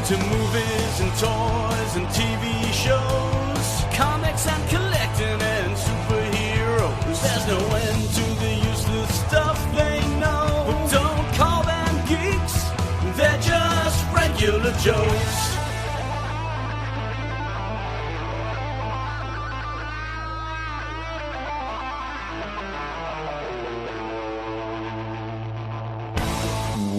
into movies and toys and TV shows, comics and collecting and superheroes. There's no end to the useless stuff they know. But don't call them geeks, they're just regular Joes.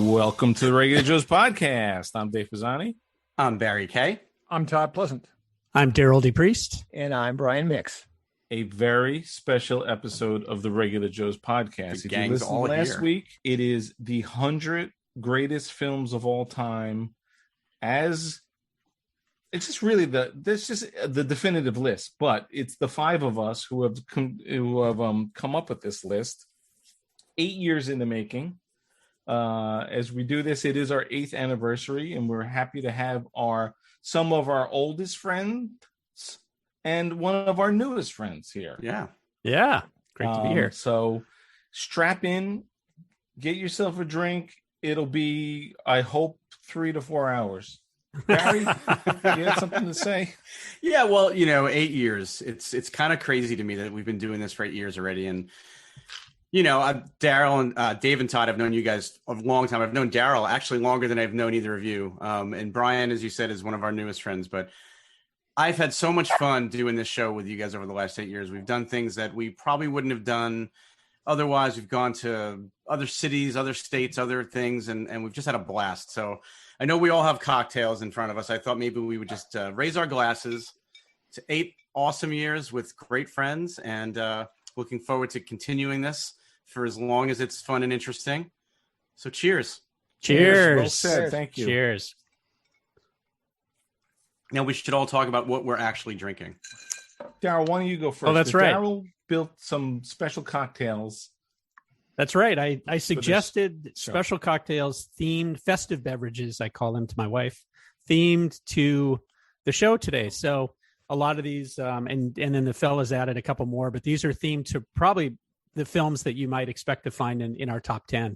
Welcome to the Irregular Joes podcast. I'm Dave Pisani. I'm Barry Kay. I'm Todd Pleasant. I'm Derryl DePriest. And I'm Brian Mix. A very special episode of the Regular Joes podcast. If you listened last week, it is the 100 greatest films of all time. It's just really the definitive list, but it's the five of us who have come up with this list. 8 years in the making. As we do this, it is our 8th anniversary, and we're happy to have some of our oldest friends and one of our newest friends here. Yeah. Great to be here. So strap in, get yourself a drink. It'll be, I hope, 3 to 4 hours. Barry, you have something to say? Yeah, well, 8 years. It's kind of crazy to me that we've been doing this for 8 years already, and Derryl and Dave and Todd, I've known you guys a long time. I've known Derryl actually longer than I've known either of you. And Brian, as you said, is one of our newest friends. But I've had so much fun doing this show with you guys over the last 8 years. We've done things that we probably wouldn't have done otherwise. We've gone to other cities, other states, other things, and we've just had a blast. So I know we all have cocktails in front of us. I thought maybe we would just raise our glasses to 8 awesome years with great friends, and looking forward to continuing this for as long as it's fun and interesting. So cheers. Cheers. Well said. Thank you. Cheers. Now we should all talk about what we're actually drinking. Darryl, why don't you go first? Oh, that's right. Darryl built some special cocktails. That's right. I suggested special cocktails, themed festive beverages, I call them to my wife, themed to the show today. So a lot of these, and then the fellas added a couple more, but these are themed to probably the films that you might expect to find in our top 10.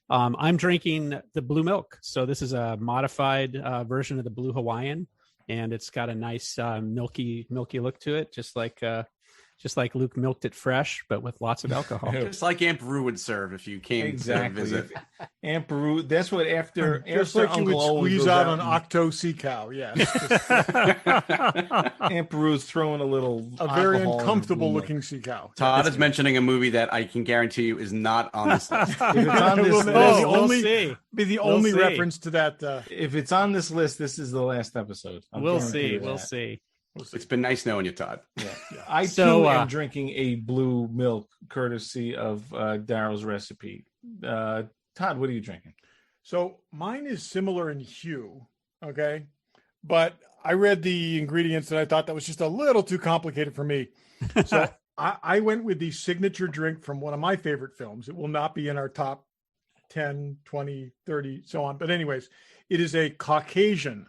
I'm drinking the Blue Milk. So this is a modified version of the Blue Hawaiian, and it's got a nice milky look to it, just like Luke milked it fresh, but with lots of alcohol. Just like Aunt Beru would serve if you came to visit. Aunt Beru, that's what after like Uncle you would Owen squeeze goes out out an Octo Sea Cow, yes. Aunt Beru's throwing a little A very alcohol uncomfortable looking sea cow. Todd is mentioning a movie that I can guarantee you is not on this list. If it's on this list, Be the only reference to that. If it's on this list, this is the last episode. We'll see. It's been nice knowing you, Todd. Yeah. I too am drinking a Blue Milk, courtesy of Darryl's recipe. Todd, what are you drinking? So mine is similar in hue, okay? But I read the ingredients and I thought that was just a little too complicated for me. So I went with the signature drink from one of my favorite films. It will not be in our top 10, 20, 30, so on. But anyways, it is a Caucasian,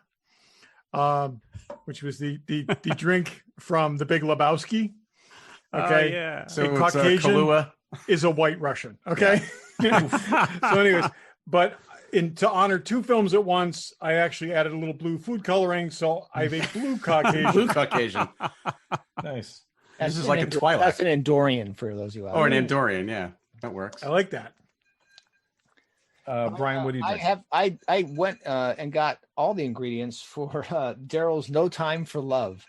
which was the drink from The Big Lebowski. Okay. Yeah. So a Caucasian Kahlua is a white Russian. Okay. Yeah. So anyways, but to honor 2 films at once, I actually added a little blue food coloring. So I have a blue Caucasian. Blue Caucasian. Nice. This is like a Twilight. That's an Andorian for those who Or an Andorian, yeah. That works. I like that. Brian, what do you drink? I went and got all the ingredients for Darryl's No Time for Love,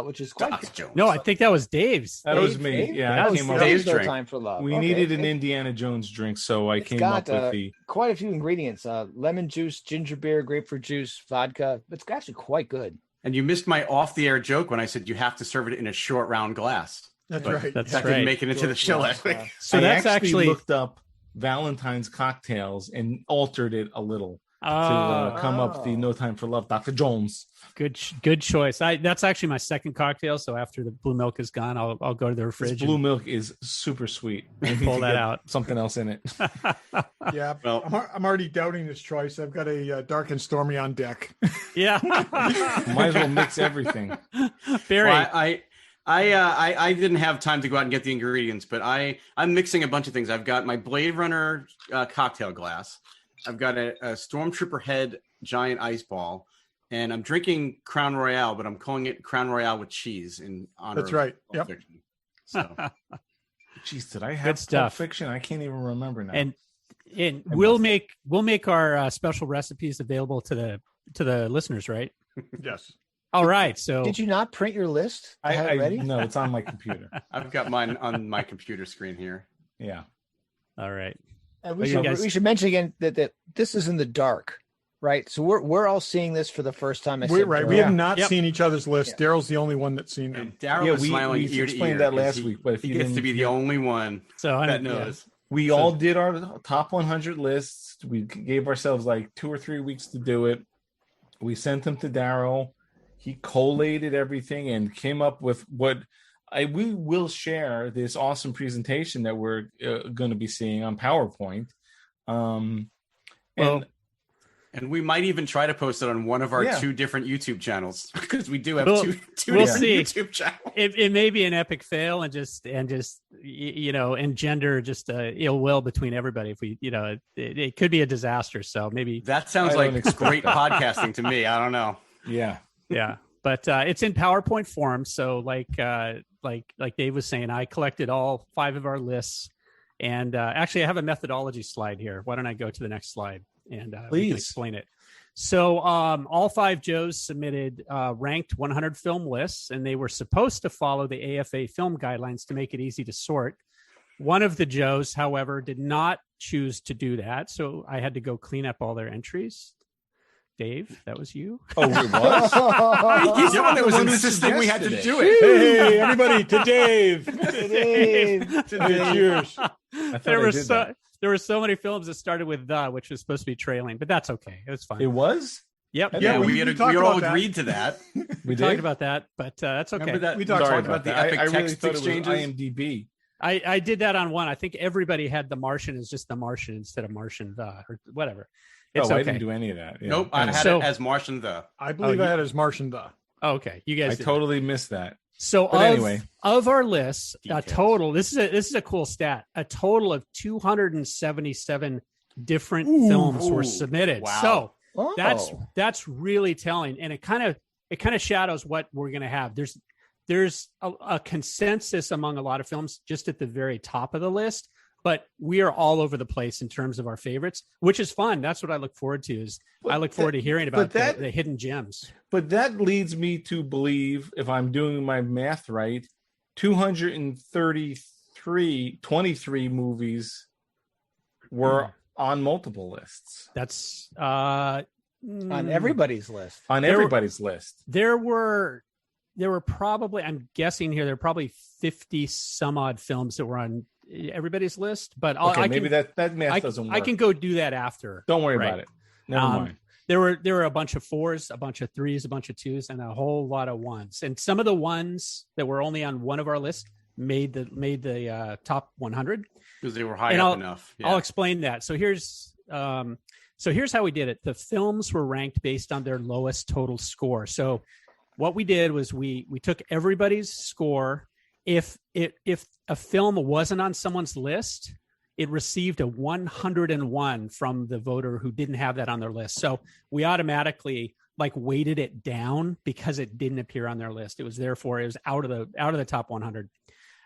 which is quite good. No, I think that was Dave's. That was me. Dave? Yeah, That I was came up. Dave's No drink. Time for Love. We needed an Indiana Jones drink, so I came up with the quite a few ingredients: lemon juice, ginger beer, grapefruit juice, vodka. It's actually quite good. And you missed my off-the-air joke when I said you have to serve it in a short, round glass. That's But right. That's that right. didn't make it into the show last week. So I that's actually looked up Valentine's cocktails and altered it a little to come up with the No Time for Love, Dr. Jones. good choice. That's actually my second cocktail. So after the blue milk is gone, I'll go to the This fridge. blue milk is super sweet. I need Pull to that get out. Something else in it. Yeah. Well- I'm already doubting this choice. I've got a Dark and Stormy on deck. Yeah. Might as well mix everything. Barry. Well, I didn't have time to go out and get the ingredients, but I'm mixing a bunch of things. I've got my Blade Runner cocktail glass. I've got a Stormtrooper head giant ice ball, and I'm drinking Crown Royale, but I'm calling it Crown Royale with cheese in honor. That's right. Pulp Fiction. So, jeez, did I have Pulp Fiction? I can't even remember now. And we'll make our special recipes available to the listeners, right? Yes. All right. So did you not print your list? I ready? No, it's on my computer. I've got mine on my computer screen here. Yeah. All right. And we should mention again that this is in the dark, right? So we're all seeing this for the first time. We have not seen each other's list. Yeah. Daryl's the only one that's seen them. Daryl was smiling we ear to explained ear that last week, but if he gets to be the only one that knows. We all did our top 100 lists. We gave ourselves like 2 or 3 weeks to do it. We sent them to Daryl. He collated everything and came up with we will share this awesome presentation that we're going to be seeing on PowerPoint. And we might even try to post it on one of our 2 different YouTube channels, because we do have two we'll different see. YouTube channels. It may be an epic fail and just engender just ill will between everybody. If we, it could be a disaster. So maybe that sounds like great podcasting to me. I don't know. Yeah. Yeah. But it's in PowerPoint form. So like Dave was saying, I collected all 5 of our lists, and actually I have a methodology slide here. Why don't I go to the next slide? And we can explain it. So all 5 Joes submitted ranked 100 film lists, and they were supposed to follow the AFA film guidelines to make it easy to sort. One of the Joes, however, did not choose to do that, so I had to go clean up all their entries. Dave, that was you. Oh, it was? He's the one that was insisting we had to do it. Hey, everybody, to Dave. To Dave. Cheers. There were so many films that started with "the," which was supposed to be trailing, but that's okay. It was fine. It was? Yep. Yeah, we all agreed to that. We talked about that, but that's okay. Remember that? We talked about the epic text exchanges. IMDb. I did that on one. I think everybody had The Martian as just The Martian instead of Martian the or whatever. It's okay. I didn't do any of that. Yeah. Nope, I had it as Martian the. I believe I had it as Martian the. Oh, okay, you guys. I totally missed that. So of our lists, a total. This is a cool stat. A total of 277 different films were submitted. Wow. So that's really telling, and it kind of shadows what we're going to have. There's a consensus among a lot of films just at the very top of the list, but we are all over the place in terms of our favorites, which is fun. That's what I look forward to. I look forward to hearing about the hidden gems. But that leads me to believe, if I'm doing my math right, 23 movies were on multiple lists. That's on everybody's list. There were probably, I'm guessing here, there were probably 50 some odd films that were on everybody's list, but maybe that math doesn't work. I can go do that after. Don't worry about it. Never mind. There were a bunch of 4s, a bunch of 3s, a bunch of 2s, and a whole lot of 1s. And some of the ones that were only on one of our lists made the top 100 because they were high up enough. Yeah. I'll explain that. So here's how we did it. The films were ranked based on their lowest total score. So what we did was we took everybody's score. If a film wasn't on someone's list, it received a 101 from the voter who didn't have that on their list. So we automatically weighted it down because it didn't appear on their list. It was out of the top 100.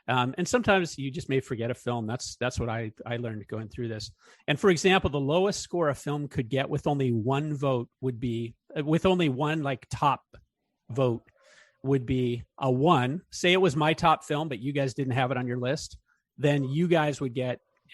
And sometimes you just may forget a film. That's what I learned going through this. And for example, the lowest score a film could get with only one vote would be with only one top vote would be a 1. Say it was my top film, but you guys didn't have it on your list. Then you guys would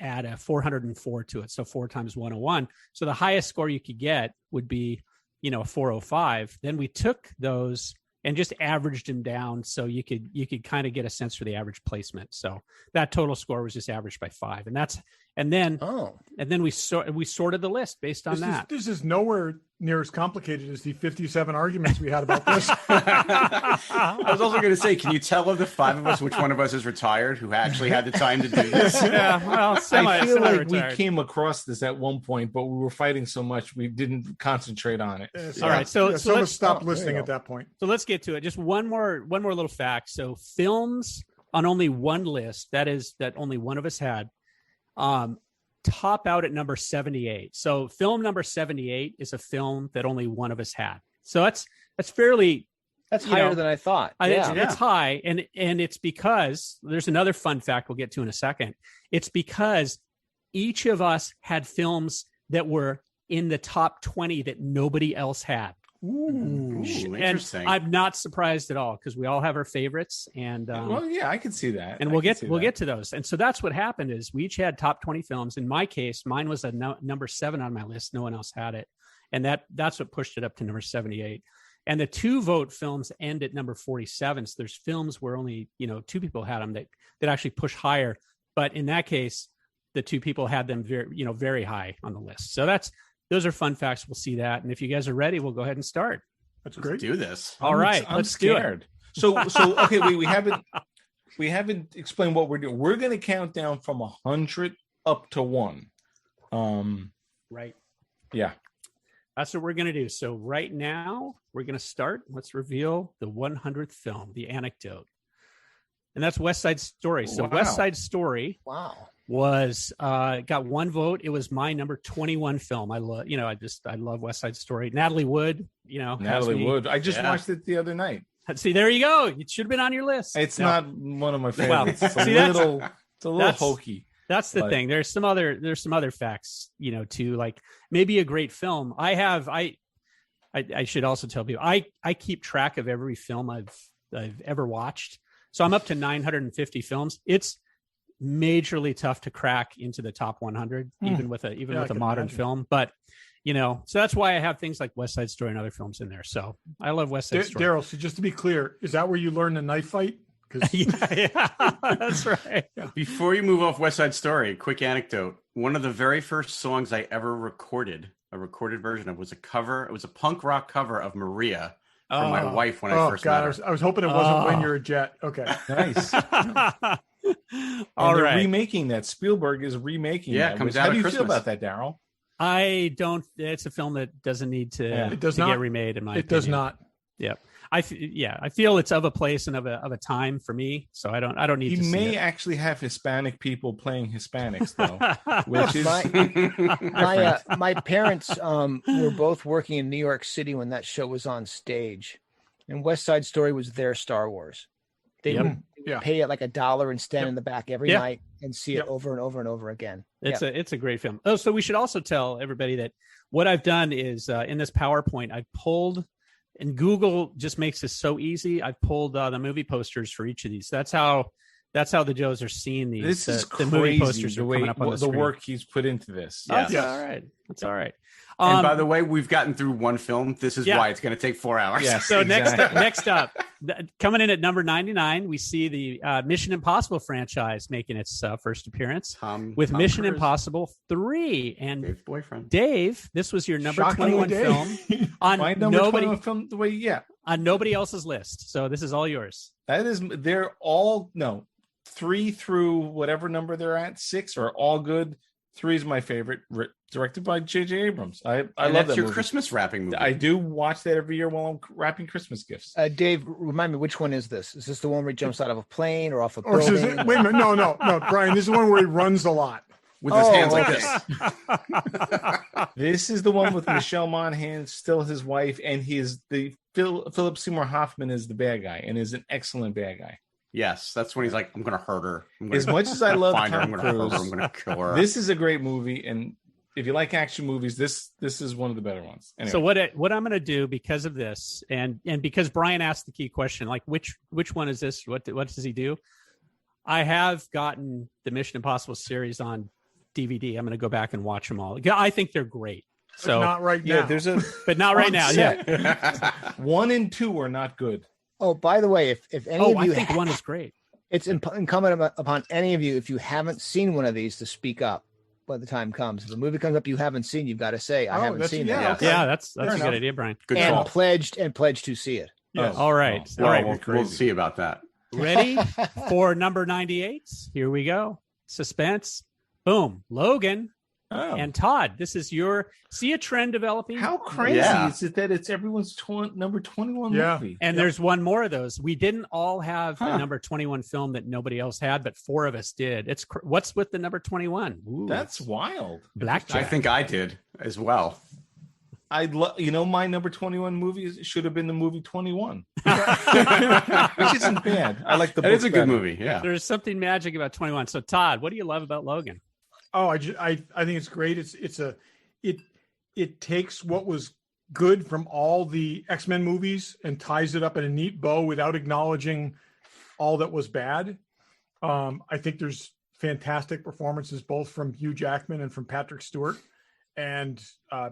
add a 404 to it. So 4 times 101. So the highest score you could get would be, 405. Then we took those and just averaged them down so you could kind of get a sense for the average placement. So that total score was just averaged by 5, and then we sorted the list based on that. This is nowhere near as complicated as the 57 arguments we had about this. I was also going to say, can you tell of the 5 of us which one of us is retired who actually had the time to do this? Yeah, well, I feel like we came across this at one point, but we were fighting so much we didn't concentrate on it. All right, so let's stop listening at that point. So let's get to it. Just one more little fact. So films on only one list, that only one of us had, top out at number 78. So film number 78 is a film that only one of us had. So that's fairly. That's higher than I thought. It's high, and it's because there's another fun fact we'll get to in a second. It's because each of us had films that were in the top 20 that nobody else had. Ooh, interesting. And I'm not surprised at all because we all have our favorites, and I can see that. And we'll get to those. And so that's what happened is we each had top 20 films. In my case, mine was a number 7 on my list. No one else had it, and that's what pushed it up to number 78. And the 2 vote films end at number 47. So there's films where only 2 people had them that actually push higher. But in that case, the 2 people had them very high on the list. So those are fun facts. We'll see that. And if you guys are ready, we'll go ahead and start. That's great. Let's do this. All right. I'm scared. So okay, we haven't explained what we're doing. We're going to count down from 100 up to 1. Right. Yeah. That's what we're going to do. So right now we're going to start. Let's reveal the 100th film, the anecdote. And that's West Side Story. So West Side Story was got 1 vote. It was my number 21 film. I love West Side Story. Natalie Wood, Natalie Wood. I just watched it the other night. See, there you go. It should have been on your list. It's not one of my favorites. It's a little hokey. That's the thing. There's some other facts, too, like maybe a great film. I should also tell people I keep track of every film I've ever watched. So I'm up to 950 films. It's majorly tough to crack into the top 100, even with a modern film. But so that's why I have things like West Side Story and other films in there. So I love West Side Story. Derryl, so just to be clear, is that where you learn the knife fight? Yeah, that's right. Yeah. Before you move off West Side Story, quick anecdote. One of the very first songs I ever recorded, a recorded version of, was a cover. It was a punk rock cover of Maria from my wife when I first met her. I was hoping it wasn't When You're a Jet. Okay. Nice. All right. Remaking that. Spielberg is remaking that. It comes out How do you Christmas. feel about that, Darryl? I don't. It's a film that doesn't need to get remade. In my opinion. Does not. Yep. I feel it's of a place and of a time for me, so I don't need. He may actually have Hispanic people playing Hispanics though, which is my parents were both working in New York City when that show was on stage, and West Side Story was their Star Wars. They would pay it like $1 and stand in the back every night and see it over and over and over again. It's a great film. Oh, so we should also tell everybody that what I've done is in this PowerPoint I've pulled. And Google just makes this so easy. I've pulled the movie posters for each of these. That's how the Joes are seeing these. This is crazy. The movie posters the are way coming up on the work he's put into this. Yes. That's all right. That's all right. And by the way, we've gotten through 1 film. This is why it's going to take 4 hours. Yes, so next up, coming in at number 99, we see the Mission Impossible franchise making its first appearance with Tom Mission Cruise. Impossible 3. And Dave's boyfriend. Dave, this was your number 21 film on my number 21 film. On nobody else's list. So this is all yours. They're all 3 through whatever number they're at, 6 are all good. 3 is my favorite, directed by J.J. Abrams. I love that. That's your movie. Christmas wrapping movie. I do watch that every year while I'm wrapping Christmas gifts. Dave, remind me, which one is this? Is this the one where he jumps out of a plane or off a building? Wait a minute. No, Brian, this is the one where he runs a lot. With his hands like this. This is the one with Michelle Monaghan, still his wife, and Philip Seymour Hoffman is the bad guy and is an excellent bad guy. Yes, that's when he's like, I'm going to hurt her. As much as I love Tom Cruise, I'm going to kill her. This is a great movie, and if you like action movies, this is one of the better ones. Anyway. So what I'm going to do because of this, and because Brian asked the key question, like which one is this? What does he do? I have gotten the Mission Impossible series on DVD. I'm going to go back and watch them all. I think they're great. So not right now. But not right now. Yeah. 1 and 2 are not good. Oh, by the way, if any of you, I think 1 is great. It's incumbent upon any of you, if you haven't seen one of these, to speak up when the time comes. If the movie comes up you haven't seen, you've got to say, I haven't seen that. Okay. Yeah, that's a good idea, Brian. Good and call. pledged to see it. Yes. All right. All right. We'll see about that. Ready for number 98? Here we go. Suspense. Boom. Logan. And Todd, this is see a trend developing. How crazy is it that it's everyone's number 21 movie? And there's one more of those. We didn't all have a number 21 film that nobody else had, but 4 of us did. It's what's with the number 21? Ooh, that's wild. Blackjack. I think I did as well. my number 21 movie should have been the movie 21, which isn't bad. I like the book. It's a good movie. Yeah, there's something magic about 21. So Todd, what do you love about Logan? Oh, I think it's great. It takes what was good from all the X-Men movies and ties it up in a neat bow without acknowledging all that was bad. I think there's fantastic performances both from Hugh Jackman and from Patrick Stewart. And I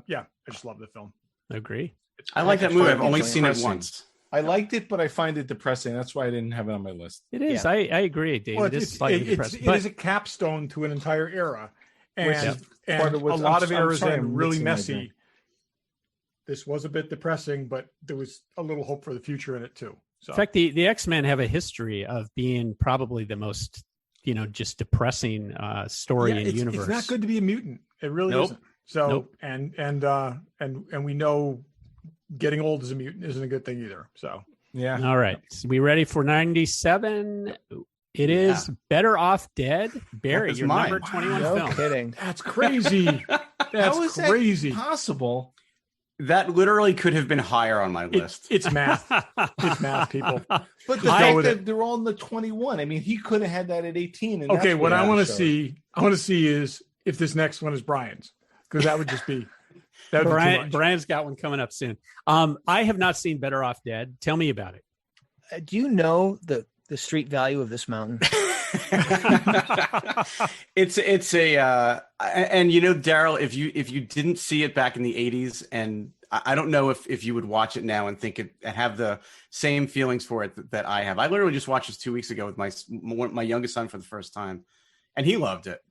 just love the film. I agree. I like that movie. I've only seen it once. I liked it, but I find it depressing. That's why I didn't have it on my list. It is. Yeah. I agree, David. Well, it is a capstone to an entire era. And, a lot of eras have been really messy. This was a bit depressing, but there was a little hope for the future in it too. So. In fact, the X-Men have a history of being probably the most, just depressing story in the universe. It's not good to be a mutant. It really isn't. So, and we know getting old as a mutant isn't a good thing either. So, yeah. All right. So we ready for 97? It is Better Off Dead. Barry, your number 21 film. No kidding. That's crazy. That's crazy. That possible? That literally could have been higher on my list. It's math. It's math, people. But the fact that they're all in the 21. I mean, he could have had that at 18. And okay, what I want to see is if this next one is Brian's, because that would just be. Brian's got one coming up soon. I have not seen Better Off Dead. Tell me about it. Do you know the street value of this mountain? It's a and Derryl, if you didn't see it back in the 80s, and I don't know if you would watch it now and think it and have the same feelings for it that I have. I literally just watched this 2 weeks ago with my youngest son for the first time, and he loved it.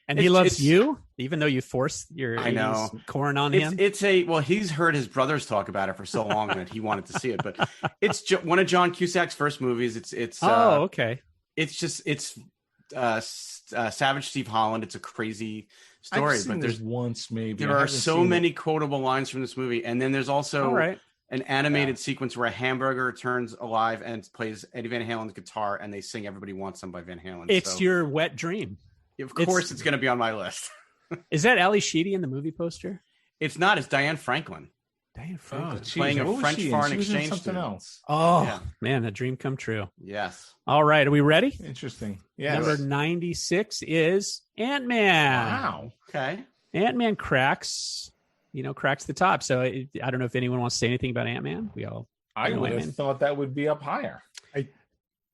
And he loves you, even though you forced your 80s corn on him. He's heard his brothers talk about it for so long that he wanted to see it. But it's one of John Cusack's first movies. Okay. It's Savage Steve Holland. It's a crazy story. But there's once maybe there are so many quotable lines from this movie, and then there's also an animated sequence where a hamburger turns alive and plays Eddie Van Halen's guitar, and they sing "Everybody Wants Some" by Van Halen. It's your wet dream. Of course, it's going to be on my list. Is that Ali Sheedy in the movie poster? It's not. It's Diane Franklin. Playing a French foreign exchange student. Else. Oh, man, a dream come true. Yes. All right. Are we ready? Interesting. Yeah. Number 96 is Ant-Man. Wow. Okay. Ant-Man cracks the top. So I don't know if anyone wants to say anything about Ant-Man. I would have thought that would be up higher.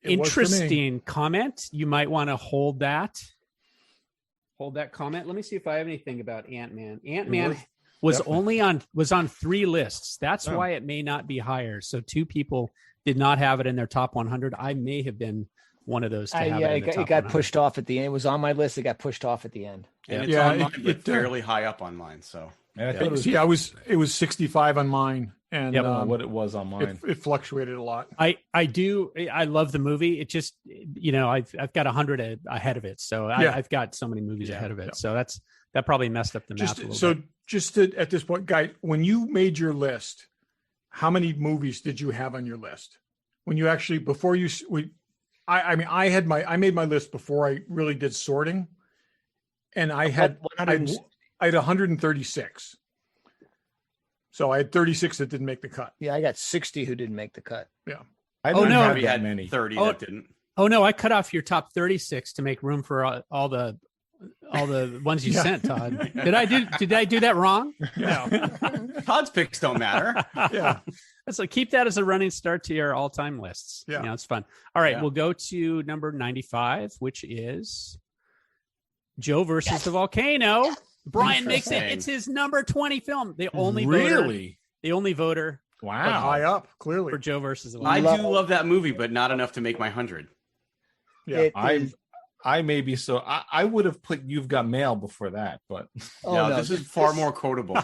Interesting comment. You might want to hold that comment. Let me see if I have anything about Ant-Man. Ant-Man was on 3 lists. That's why it may not be higher. So 2 people did not have it in their top 100. I may have been one of those. It got pushed off at the end. It was on my list. It got pushed off at the end. And it's on mine, but fairly high up on mine. So it was 65 on mine. And what it was on mine. It fluctuated a lot. I love the movie. It just, I've got 100 ahead of it. So I've got so many movies ahead of it. Yeah. So that probably messed up the math a little bit. Just at this point, Guy, when you made your list, how many movies did you have on your list? When you actually, I made my list before I really did sorting, and I had 136. So I had 36 that didn't make the cut. Yeah, I got 60 who didn't make the cut. Yeah. I didn't have that many. 30 that didn't. Oh no, I cut off your top 36 to make room for all the ones you sent, Todd. Did I do that wrong? No. Todd's picks don't matter. Yeah. So keep that as a running start to your all-time lists. Yeah. It's fun. All right, we'll go to number 95, which is Joe versus the Volcano. Brian makes it. It's his number 20 film. The only voter. Wow. But high up, clearly. For Joe versus the Volcano. I do love that movie, but not enough to make my 100. Yeah. I may be so. I would have put You've Got Mail before that, but this is far more quotable.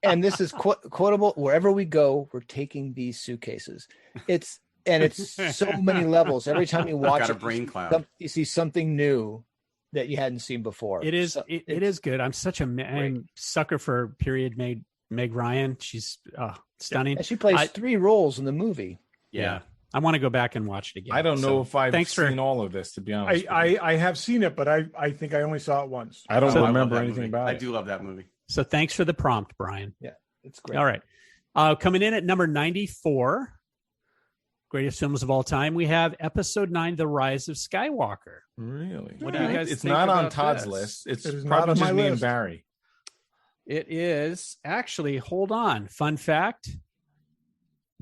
And this is quotable. Wherever we go, we're taking these suitcases. It's so many levels. Every time you watch got a brain cloud. You see something new that you hadn't seen before. It is. It is good. I'm such a sucker for period Meg Ryan. She's stunning. And she plays 3 roles in the movie. Yeah. I want to go back and watch it again. I don't know if I've seen all of this, to be honest. I have seen it, but I think I only saw it once. I don't remember anything about it. I do love that movie. So thanks for the prompt, Brian. Yeah. It's great. All right. Coming in at number 94, greatest films of all time, we have Episode 9, The Rise of Skywalker. Really? What do you guys It's think not on about Todd's this? list. It's It is not probably on just my me and list. Barry. It is actually, hold on. Fun fact.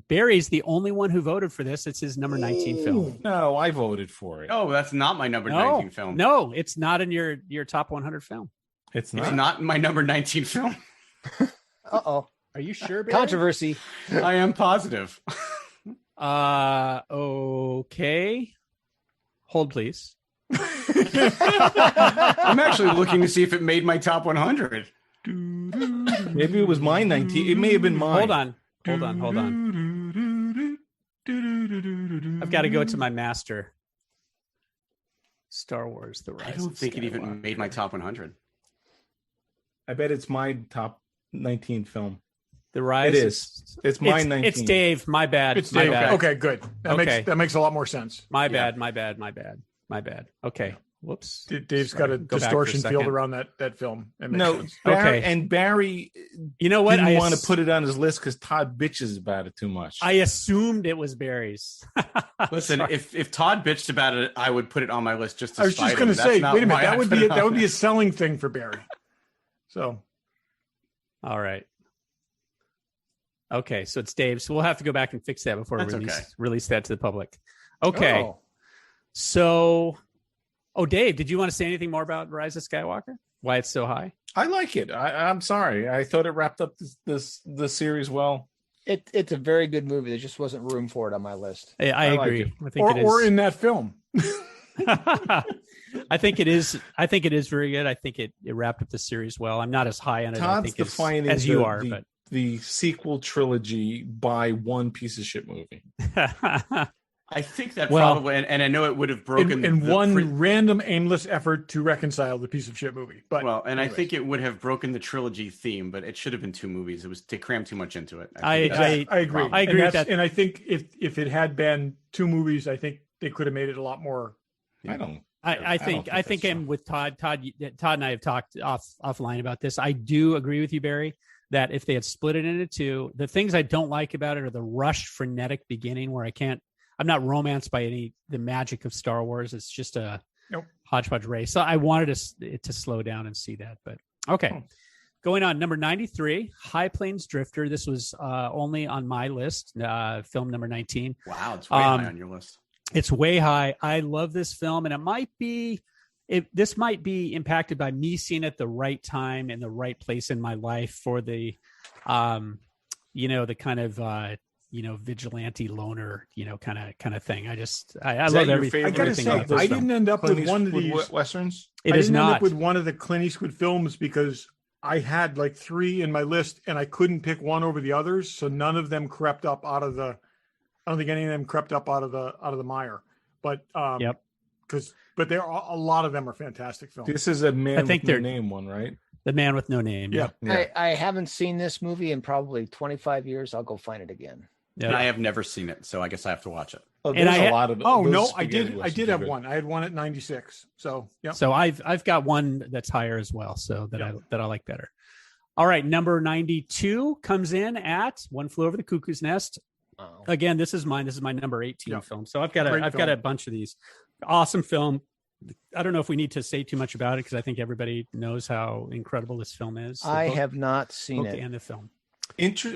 Barry's the only one who voted for this. It's his number 19 film. No, I voted for it. Oh, that's not my number 19 film. No, it's not in your top 100 film. It's It's not my number 19 film. Uh-oh. Are you sure, Barry? Controversy. I am positive. Okay. Hold, please. I'm actually looking to see if it made my top 100. Maybe it was my 19. It may have been mine. Hold on. I've got to go to my master. Star Wars, The Rise I don't of think it even Skywalker. made my top 100. I bet it's my top 19 film. The Rise. It is. It's my 19. It's Dave. My bad. It's my Dave. bad. Okay, good. That makes a lot more sense. My bad. Okay. Whoops. Dave's got a Go back for a distortion field second. around that film. It makes No, sense. Barry, Okay. and Barry You know what? didn't want to put it on his list because Todd bitches about it too much. I assumed it was Barry's. Listen, Sorry. if Todd bitched about it, I would put it on my list just to I was just going to say, wait a minute, that would be a selling thing for Barry. So All right. Okay, so it's Dave. So we'll have to go back and fix that before That's we okay. release that to the public. Okay. Oh. So, Dave, did you want to say anything more about Rise of Skywalker? Why it's so high? I like it. I'm sorry. I thought it wrapped up the series well. It's a very good movie. There just wasn't room for it on my list. I like agree. it. I think it is. or in that film. I think it is. I think it is very good. I think it wrapped up the series well. I'm not as high on it. Todd's I think defining as you are, but the sequel trilogy by one piece of shit movie. I think that Well- probably, and I know it would have broken in the one random aimless effort to reconcile the piece of shit movie. But I anyways. think it would have broken the trilogy theme, but it should have been two movies. It was they crammed too much into it. I think I agree. I agree with that. And I think if it had been two movies, I think they could have made it a lot more. I think I'm with Todd. Todd and I have talked offline about this. I do agree with you, Barry, that if they had split it into two, the things I don't like about it are the rushed, frenetic beginning where I'm not romanced by the magic of Star Wars. It's just a hodgepodge race. So I wanted it to slow down and see that. But okay. Going on, number 93, High Plains Drifter. This was only on my list, film number 19. Wow, it's way high on your list. It's way high. I love this film, and this might be impacted by me seeing it at the right time and the right place in my life for the, the kind of, vigilante loner, kind of thing. I love everything. I gotta say, about this I film. didn't end up with one of these westerns. It I is didn't end not. up with one of the Clint Eastwood films because I had like 3 in my list and I couldn't pick one over the others. So none of them crept up out of the. I don't think any of them crept up out of the mire. But Yep. But there are a lot of them are fantastic films. This is a man I think with no they're- name one, right? The Man with No Name. Yeah. I haven't seen this movie in probably 25 years. I'll go find it again. And I have never seen it, so I guess I have to watch it. Oh, And there's I- a lot of. Oh those no, I spaghetti did westerns have are good. one. I had one at 96. So yeah. So I've got one that's higher as well. So that I like better. All right. Number 92 comes in at One Flew Over the Cuckoo's Nest. Oh. Again, this is mine. This is my number 18 Yeah. film. So I've got Great got film. a bunch of these. Awesome film. I don't know if we need to say too much about it because I think everybody knows how incredible this film is. The I book- have not seen book it. and the film.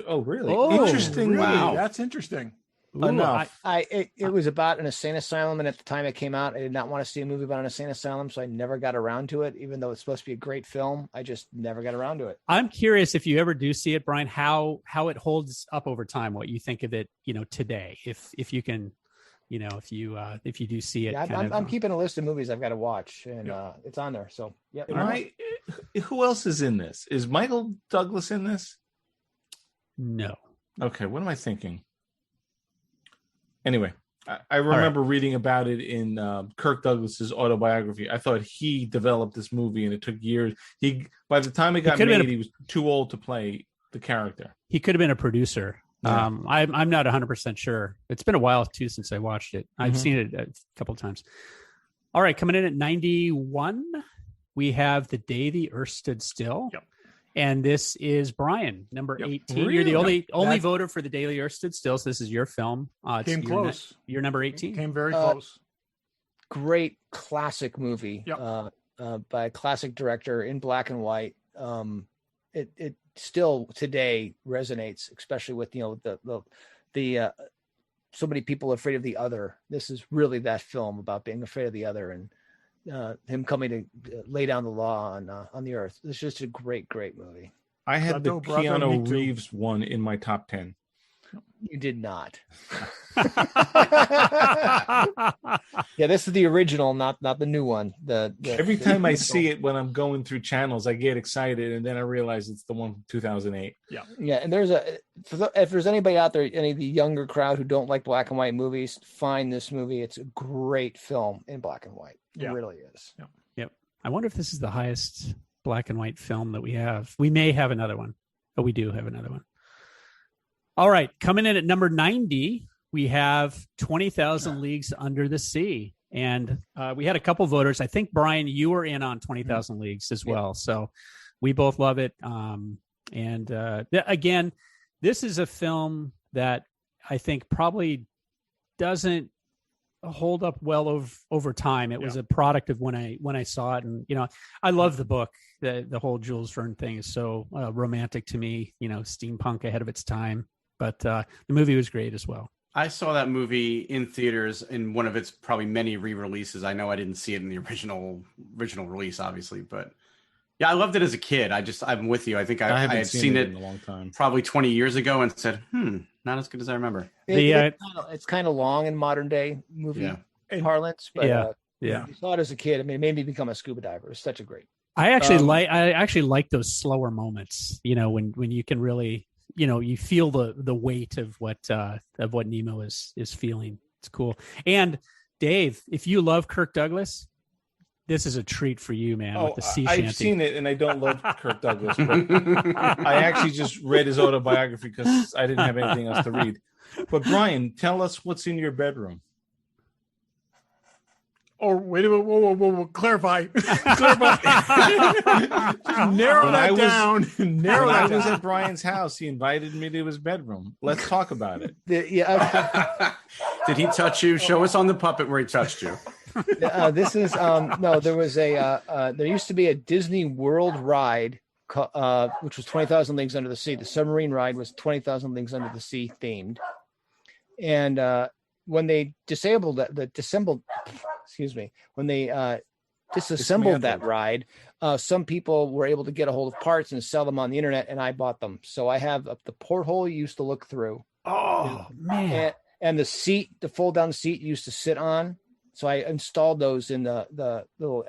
Oh, really? Oh, Interesting. Really? Wow. That's interesting. Ooh, Enough. It was about an insane asylum, and at the time it came out, I did not want to see a movie about an insane asylum, so I never got around to it. Even though it's supposed to be a great film, I just never got around to it. I'm curious if you ever do see it, Brian, how it holds up over time. What you think of it, today? If you can, if you do see it. Yeah, I'm keeping a list of movies I've got to watch, and it's on there. So yeah. Who else is in this? Is Michael Douglas in this? No. Okay, what am I thinking? Anyway, I remember reading about it in Kirk Douglas's autobiography. I thought he developed this movie, and it took years. By the time it got made, he was too old to play the character. He could have been a producer. Yeah. I'm not 100% sure. It's been a while too since I watched it. I've seen it a couple of times. All right, coming in at 91, we have The Day the Earth Stood Still. Yep. And this is Brian, number 18. Really? You're the only voter for The Daily Earth Stood Still. So this is your film. Came close. You're number 18. Came very close. Great classic movie by a classic director in black and white. It still today resonates, especially with the so many people afraid of the other. This is really that film about being afraid of the other and him coming to lay down the law on the earth. It's just a great movie. I had the Keanu Reeves one in my top 10. You did not. Yeah, this is the original, not the new one. Every time I see it when I'm going through channels, I get excited, and then I realize it's the one from 2008. Yeah. And if there's anybody out there, any of the younger crowd who don't like black and white movies, find this movie. It's a great film in black and white. It really is. Yep. I wonder if this is the highest black and white film that we have. We may have another one, but we do have another one. All right, coming in at number 90, we have 20,000 Leagues Under the Sea. And we had a couple voters. I think, Brian, you were in on 20,000 Leagues as well. So we both love it. Again, this is a film that I think probably doesn't hold up well over time. It was a product of when I saw it. And, I love the book. The whole Jules Verne thing is so romantic to me, steampunk ahead of its time. But the movie was great as well. I saw that movie in theaters in one of its probably many re-releases. I know I didn't see it in the original release, obviously, but yeah, I loved it as a kid. I'm with you. I think I had seen it in a long time, probably 20 years ago, and said, not as good as I remember. It's kind of long in modern day movie parlance, but you saw it as a kid. I mean, it made me become a scuba diver. It's such a great. I actually like those slower moments. When you can really. You feel the weight of what Nemo is feeling. It's cool. And Dave, if you love Kirk Douglas, this is a treat for you, man. With the sea shanty. I've seen it, and I don't love Kirk Douglas. But I actually just read his autobiography because I didn't have anything else to read. But Brian, tell us what's in your bedroom. Oh, wait a minute. Whoa. Clarify. Narrow that down. When I was at Brian's house, he invited me to his bedroom. Let's talk about it. Did he touch you? Show us on the puppet where he touched you. This is no. There was there used to be a Disney World ride, which was 20,000 Leagues Under the Sea. The submarine ride was 20,000 Leagues Under the Sea themed, and when they disassembled that ride, some people were able to get a hold of parts and sell them on the internet, and I bought them. So I have the porthole you used to look through. Oh, man. And the seat, the fold down seat you used to sit on. So I installed those in the little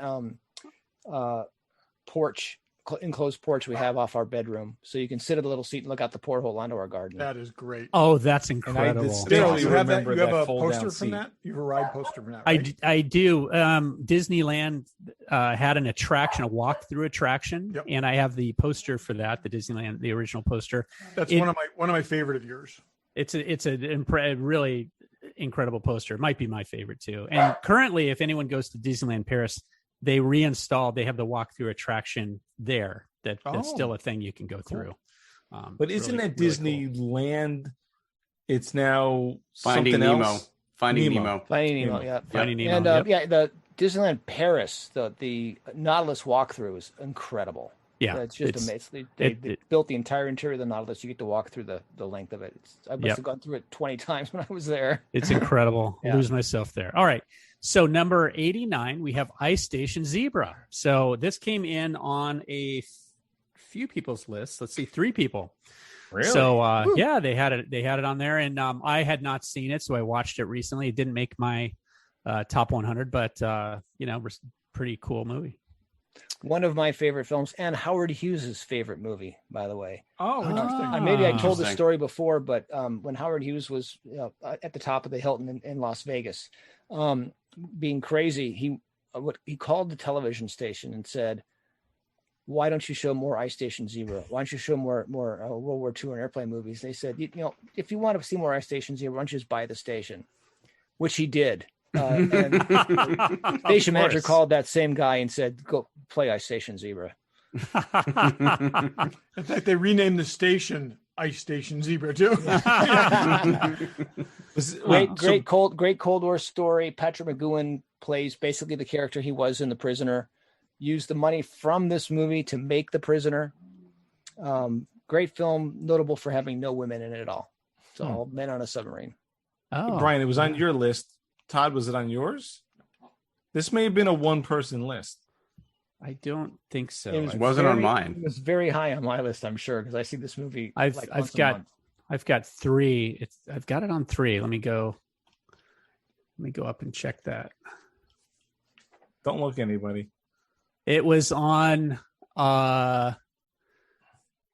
enclosed porch we have off our bedroom, so you can sit at the little seat and look out the porthole onto our garden. That is great. Oh, that's incredible. Derryl, you have that? You have a poster from that? You have a ride poster from that, right? I do. Disneyland had an attraction, a walk-through attraction, and I have the poster for that. The Disneyland, the original poster. That's one of my favorite of yours. It's a really incredible poster. It might be my favorite too. And currently, if anyone goes to Disneyland Paris, they reinstalled. They have the walk-through attraction there. That's still a thing you can go through. But isn't that Disneyland? Cool. It's now Finding something Nemo. else. Finding Nemo. Yeah. Finding Nemo. And the Disneyland Paris, the Nautilus walkthrough is incredible. Yeah, it's just amazing. They built the entire interior of the Nautilus. You get to walk through the length of it. I must have gone through it 20 times when I was there. It's incredible. I lose myself there. All right. So number 89, we have Ice Station Zebra. So this came in on a few people's lists. Let's see, 3 people. Really? So they had it on there, and I had not seen it, so I watched it recently. It didn't make my top 100, but was a pretty cool movie. One of my favorite films, and Howard Hughes' favorite movie, by the way. Oh, interesting. Maybe I told the story before, but when Howard Hughes was at the top of the Hilton in Las Vegas, being crazy, he called the television station and said, "Why don't you show more Ice Station Zebra? Why don't you show more World War II and airplane movies?" They said, if you want to see more Ice Station Zebra, why don't you just buy the station? Which he did. And the station manager called that same guy and said, "Go play Ice Station Zebra." In fact, they renamed the station Ice Station Zebra too. Great Cold War story. Patrick McGowan plays basically the character he was in The Prisoner. Used the money from this movie to make The Prisoner. Great film, notable for having no women in it at all. It's all men on a submarine. Oh, Brian, it was on your list. Todd, was it on yours? This may have been a one-person list. I don't think so. It wasn't on mine. It was very high on my list, I'm sure, because I see this movie. I've got 3. I've got it on 3. Let me go up and check that. Don't look anybody. It was on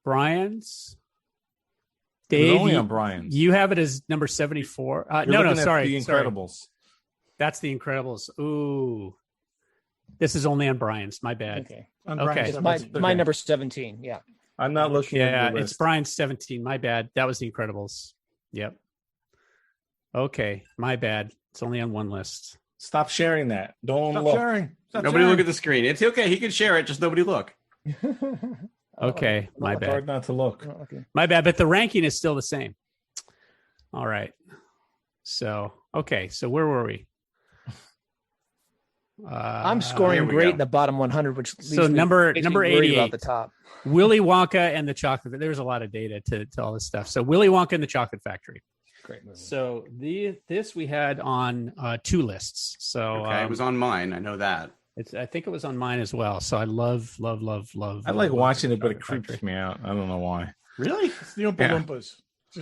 Brian's. Dave, it was only on Brian's. You have it as number 74. Sorry. The Incredibles. Sorry. That's The Incredibles. Ooh. This is only on Brian's. My bad. Okay. Okay. My number 17. Yeah. I'm not looking at the list. It's Brian's 17. My bad. That was The Incredibles. Yep. Okay. My bad. It's only on one list. Stop sharing that. Don't Stop look. sharing. Nobody look at the screen. It's okay. He can share it. Just nobody look. Okay. My bad. Hard not to look. Okay. My bad. But the ranking is still the same. All right. So, okay. So where were we? I'm scoring great in the bottom 100, which leaves number me 88 about the top. Willy Wonka and the Chocolate. There's a lot of data to all this stuff. So Willy Wonka and the Chocolate Factory. Great movie. So this we had on 2 lists. So it was on mine. I know that. I think it was on mine as well. So I love. I like watching it, but it creeps me out. I don't know why. Really? It's the Oompa Loompas.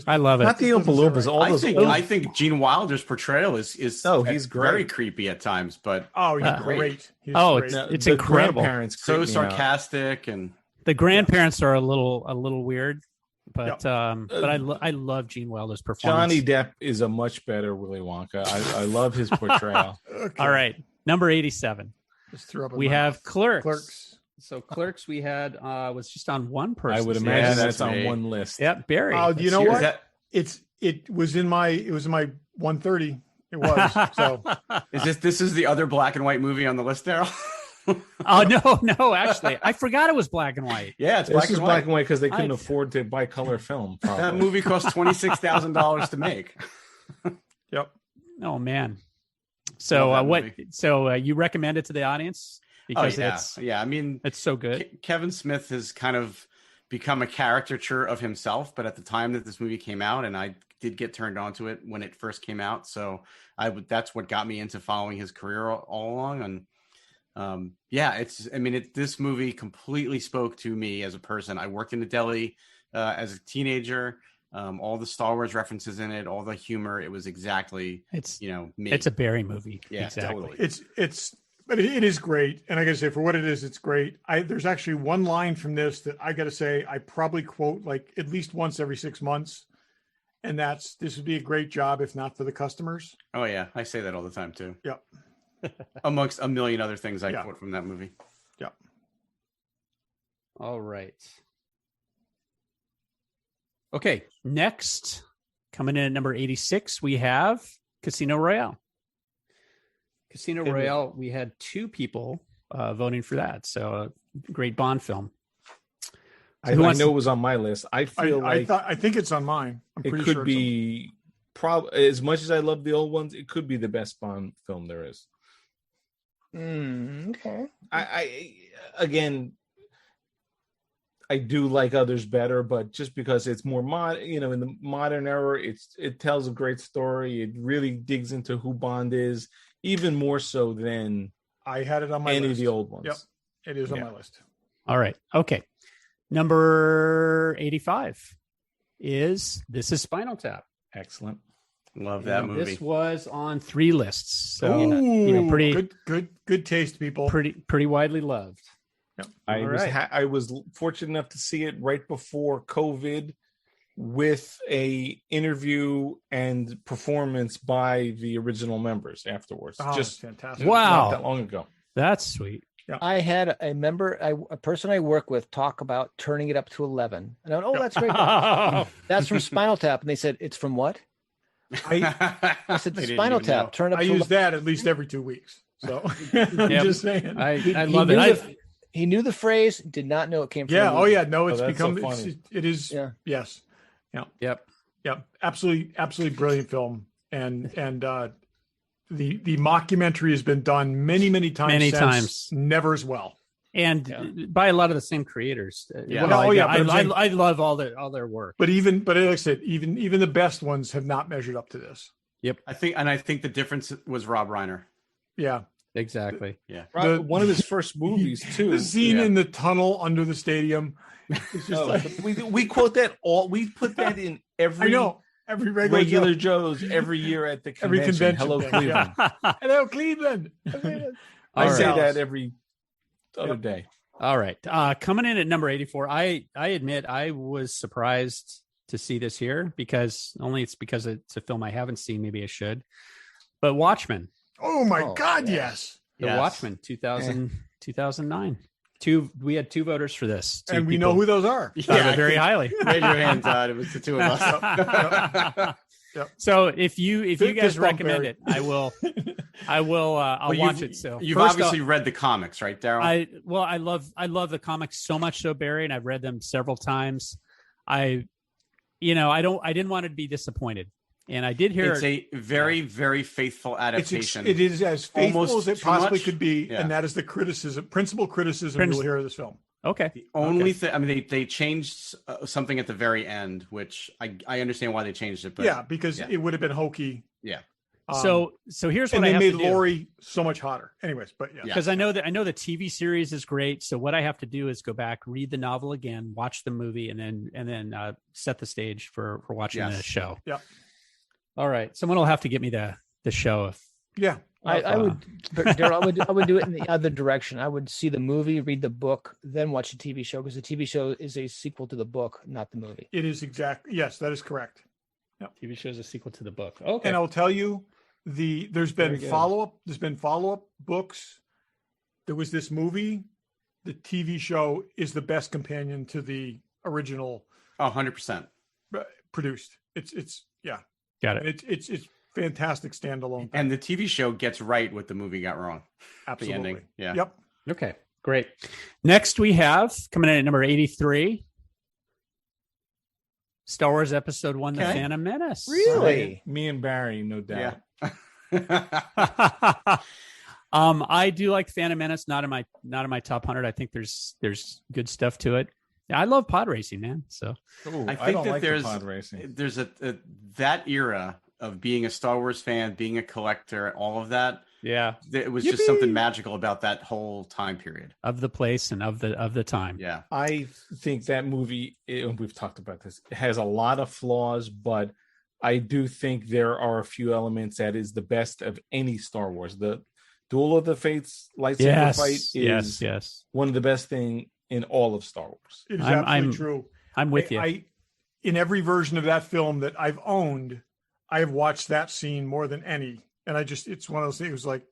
I love it. Not the Oompa Loompas. I think Gene Wilder's portrayal is he's great. Very creepy at times, but he's great. It's incredible. So sarcastic, and the grandparents are a little weird, but I love Gene Wilder's performance. Johnny Depp is a much better Willy Wonka. I love his portrayal. Okay. All right, number 87. We have Clerks. So Clerks we had was just on one person. I would imagine that's on one list. Yep, Barry. Oh, do you know what? It was in my 130. It was. So this is the other black and white movie on the list, Derryl? Oh no, actually, I forgot it was black and white. Yeah, it's black and white because they couldn't afford to buy color film. Probably. That movie cost $26,000 to make. Yep. Oh man. So what? So you recommend it to the audience? Because I mean, it's so good. Kevin Smith has kind of become a caricature of himself, but at the time that this movie came out, and I did get turned on to it when it first came out, so that's what got me into following his career all along. And this movie completely spoke to me as a person. I worked in a deli as a teenager. All the Star Wars references in it, all the humor, it was exactly me. It's a Barry movie. Yeah, exactly. Totally. But it is great. And I got to say, for what it is, it's great. There's actually one line from this that I got to say, I probably quote like at least once every 6 months. And this would be a great job if not for the customers. Oh, yeah. I say that all the time, too. Yep. Amongst a million other things I quote from that movie. Yep. All right. Okay. Next, coming in at number 86, we have Casino Royale. Casino Royale, we had 2 people voting for that. So a great Bond film. I know it was on my list. I think it's on mine. It could be as much as I love the old ones, it could be the best Bond film there is. Okay. I do like others better, but just because it's more in the modern era, it tells a great story. It really digs into who Bond is, even more so than I had it on my any list. of the old ones. Yep, it is on my list. All right. Okay. Number 85 is This Is Spinal Tap. Excellent. Love that movie. This was on 3 lists. So pretty good taste, people. Pretty widely loved. Yep. I was fortunate enough to see it right before COVID with a interview and performance by the original members afterwards. Just fantastic. Wow. Not that long ago. That's sweet. Yeah. I had a person I work with talk about turning it up to 11. And I went, that's great. That's from Spinal Tap. And they said, it's from what? I said, Spinal Tap. Turn up. I use that at least every 2 weeks. So I'm just saying. I love it. He knew the phrase, did not know it came from. Yeah. the movie. Oh yeah. No, it's become. So funny. It is. Yeah. Yes. Yeah. Yep. Absolutely brilliant film, and the mockumentary has been done many times. Never as well. And by a lot of the same creators. I love all their work. But like I said, even the best ones have not measured up to this. Yep. I think the difference was Rob Reiner. Yeah. Exactly. One of his first movies too. The scene in the tunnel under the stadium. It's just we quote that all. We put that in every. I know. Every regular Joes every year at the convention. Every convention. Hello, Cleveland. Hello, Cleveland. I say that every other day. All right. Coming in at number 84, I admit I was surprised to see this here because it's a film I haven't seen. Maybe I should. But Watchmen. Oh my God, yes. Watchmen, 2009. We had 2 voters for this. And we know who those are. Very highly. Raise your hand, Todd. It was the 2 of us. Yep. So if you guys recommend it, I'll watch it. So you've obviously read the comics, right, Derryl? I love the comics so much so, Barry, and I've read them several times. I didn't want to be disappointed. And I did hear it's a very, very faithful adaptation. It is as faithful as it possibly could be, yeah. And that is the principal criticism you'll hear of this film. Okay. The only thing, I mean, they changed something at the very end, which I understand why they changed it, but because it would have been hokey. Yeah. So here's what I have to do. And they made Laurie so much hotter. Anyways, but because I know the TV series is great. So what I have to do is go back, read the novel again, watch the movie, and then set the stage for watching the show. Yep. All right. Someone will have to get me the show. I would, Derryl, I would do it in the other direction. I would see the movie, read the book, then watch the TV show because the TV show is a sequel to the book, not the movie. It is yes, that is correct. Yep. TV show is a sequel to the book. Okay. And I'll tell you, there's been follow-up books. There was this movie. The TV show is the best companion to the original. 100% produced. It's got it. It's fantastic standalone. And the TV show gets right what the movie got wrong. Absolutely. The ending. Yeah. Yep. Okay, great. Next we have, coming in at number 83, Star Wars Episode 1, The Phantom Menace. Really? Me and Barry, no doubt. Yeah. I do like Phantom Menace, not in my top 100. I think there's good stuff to it. I love pod racing, man. So I think that there's pod racing. There's that era of being a Star Wars fan, being a collector, all of that. Yeah, it was just something magical about that whole time period of the place and of the time. Yeah, I think that movie, we've talked about this, it has a lot of flaws, but I do think there are a few elements that is the best of any Star Wars. The Duel of the Fates lightsaber fight is one of the best thing in all of Star Wars. It is absolutely true. I'm with you. In every version of that film that I've owned, I have watched that scene more than any. And it's one of those things like,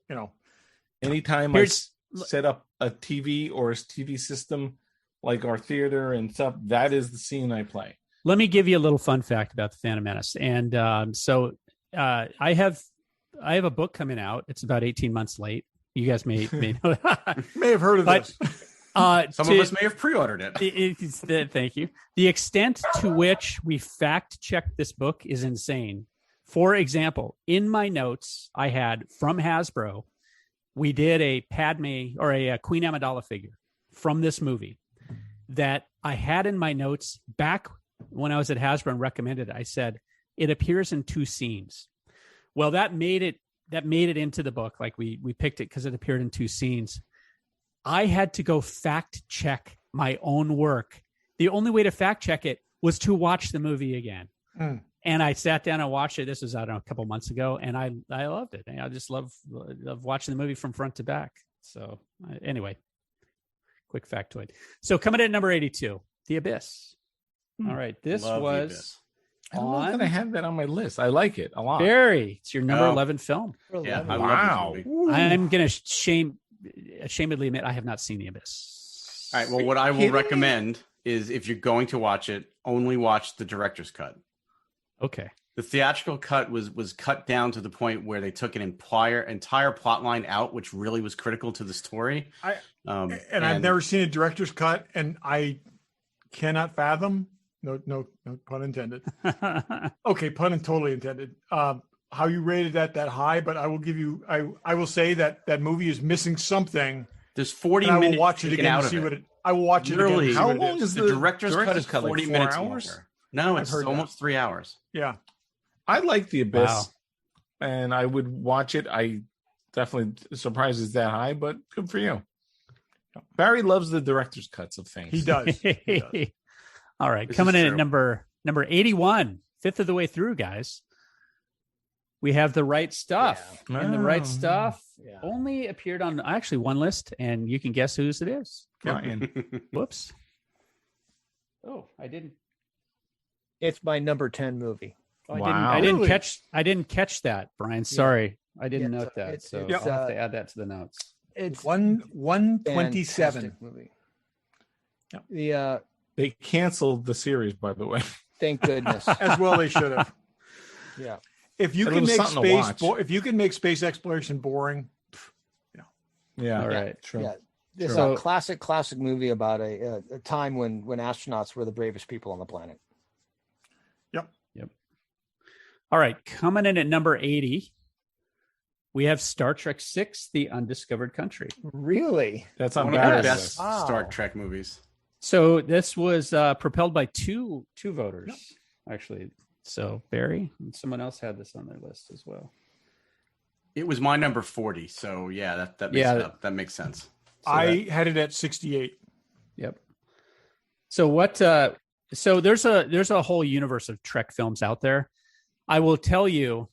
anytime I set up a TV or a TV system, like our theater and stuff, that is the scene I play. Let me give you a little fun fact about the Phantom Menace. And I have a book coming out. It's about 18 months late. You guys may know that. May have heard of this. Some of us may have pre-ordered it. Thank you. The extent to which we fact-checked this book is insane. For example, in my notes I had from Hasbro, we did a Padme or a Queen Amidala figure from this movie that I had in my notes back when I was at Hasbro and recommended it. I said, it appears in 2 scenes. Well, that made it into the book. Like we picked it because it appeared in 2 scenes. I had to go fact check my own work. The only way to fact check it was to watch the movie again. And I sat down and watched it. This was, a couple months ago, and I loved it. I just love watching the movie from front to back. So anyway, quick factoid. So coming in at number 82, The Abyss. All right, this was. I don't know that I have that on my list. I like it a lot. Barry, it's your number 11 film. Yeah, I wow. love this movie. I'm going to ashamedly admit I have not seen The Abyss. All right. Well, what I will recommend is if you're going to watch it, only watch the director's cut. Okay. The theatrical cut was cut down to the point where they took an entire plot line out, which really was critical to the story. And I've never seen a director's cut, and I cannot fathom. No pun intended. Okay, pun totally intended. How you rated that high? But I will give you. I will say that movie is missing something. There's 40 minutes. I will watch it again and see what it. I will watch it Literally, again. How long is the director's cut? Is 40 like minutes hours? Longer. No, it's almost 3 hours. Yeah. I like The Abyss, and I would watch it. I definitely surprised it's that high, but good for you. Barry loves the director's cuts of things. He does. All right, coming in at number 81, fifth of the way through, guys. We have The Right Stuff, and The Right Stuff only appeared on actually one list, and you can guess whose it is. Brian. Whoops. Oh, I didn't. It's my number 10 movie. Oh, I didn't catch that, Brian. Sorry. I didn't note that. So I'll have to add that to the notes. It's 127 movie. They canceled the series, by the way. Thank goodness. As well they should have. Yeah. If you can make space exploration boring. Yeah. All right. True. Yeah. This is a classic movie about a time when astronauts were the bravest people on the planet. Yep. All right, coming in at number 80, we have Star Trek VI: The Undiscovered Country. Really? That's on one of the best Star Trek movies. So this was propelled by two voters, actually. So Barry and someone else had this on their list as well. It was my number 40. So yeah, that makes sense. So I had it at 68. Yep. So what? So there's a whole universe of Trek films out there. I will tell you,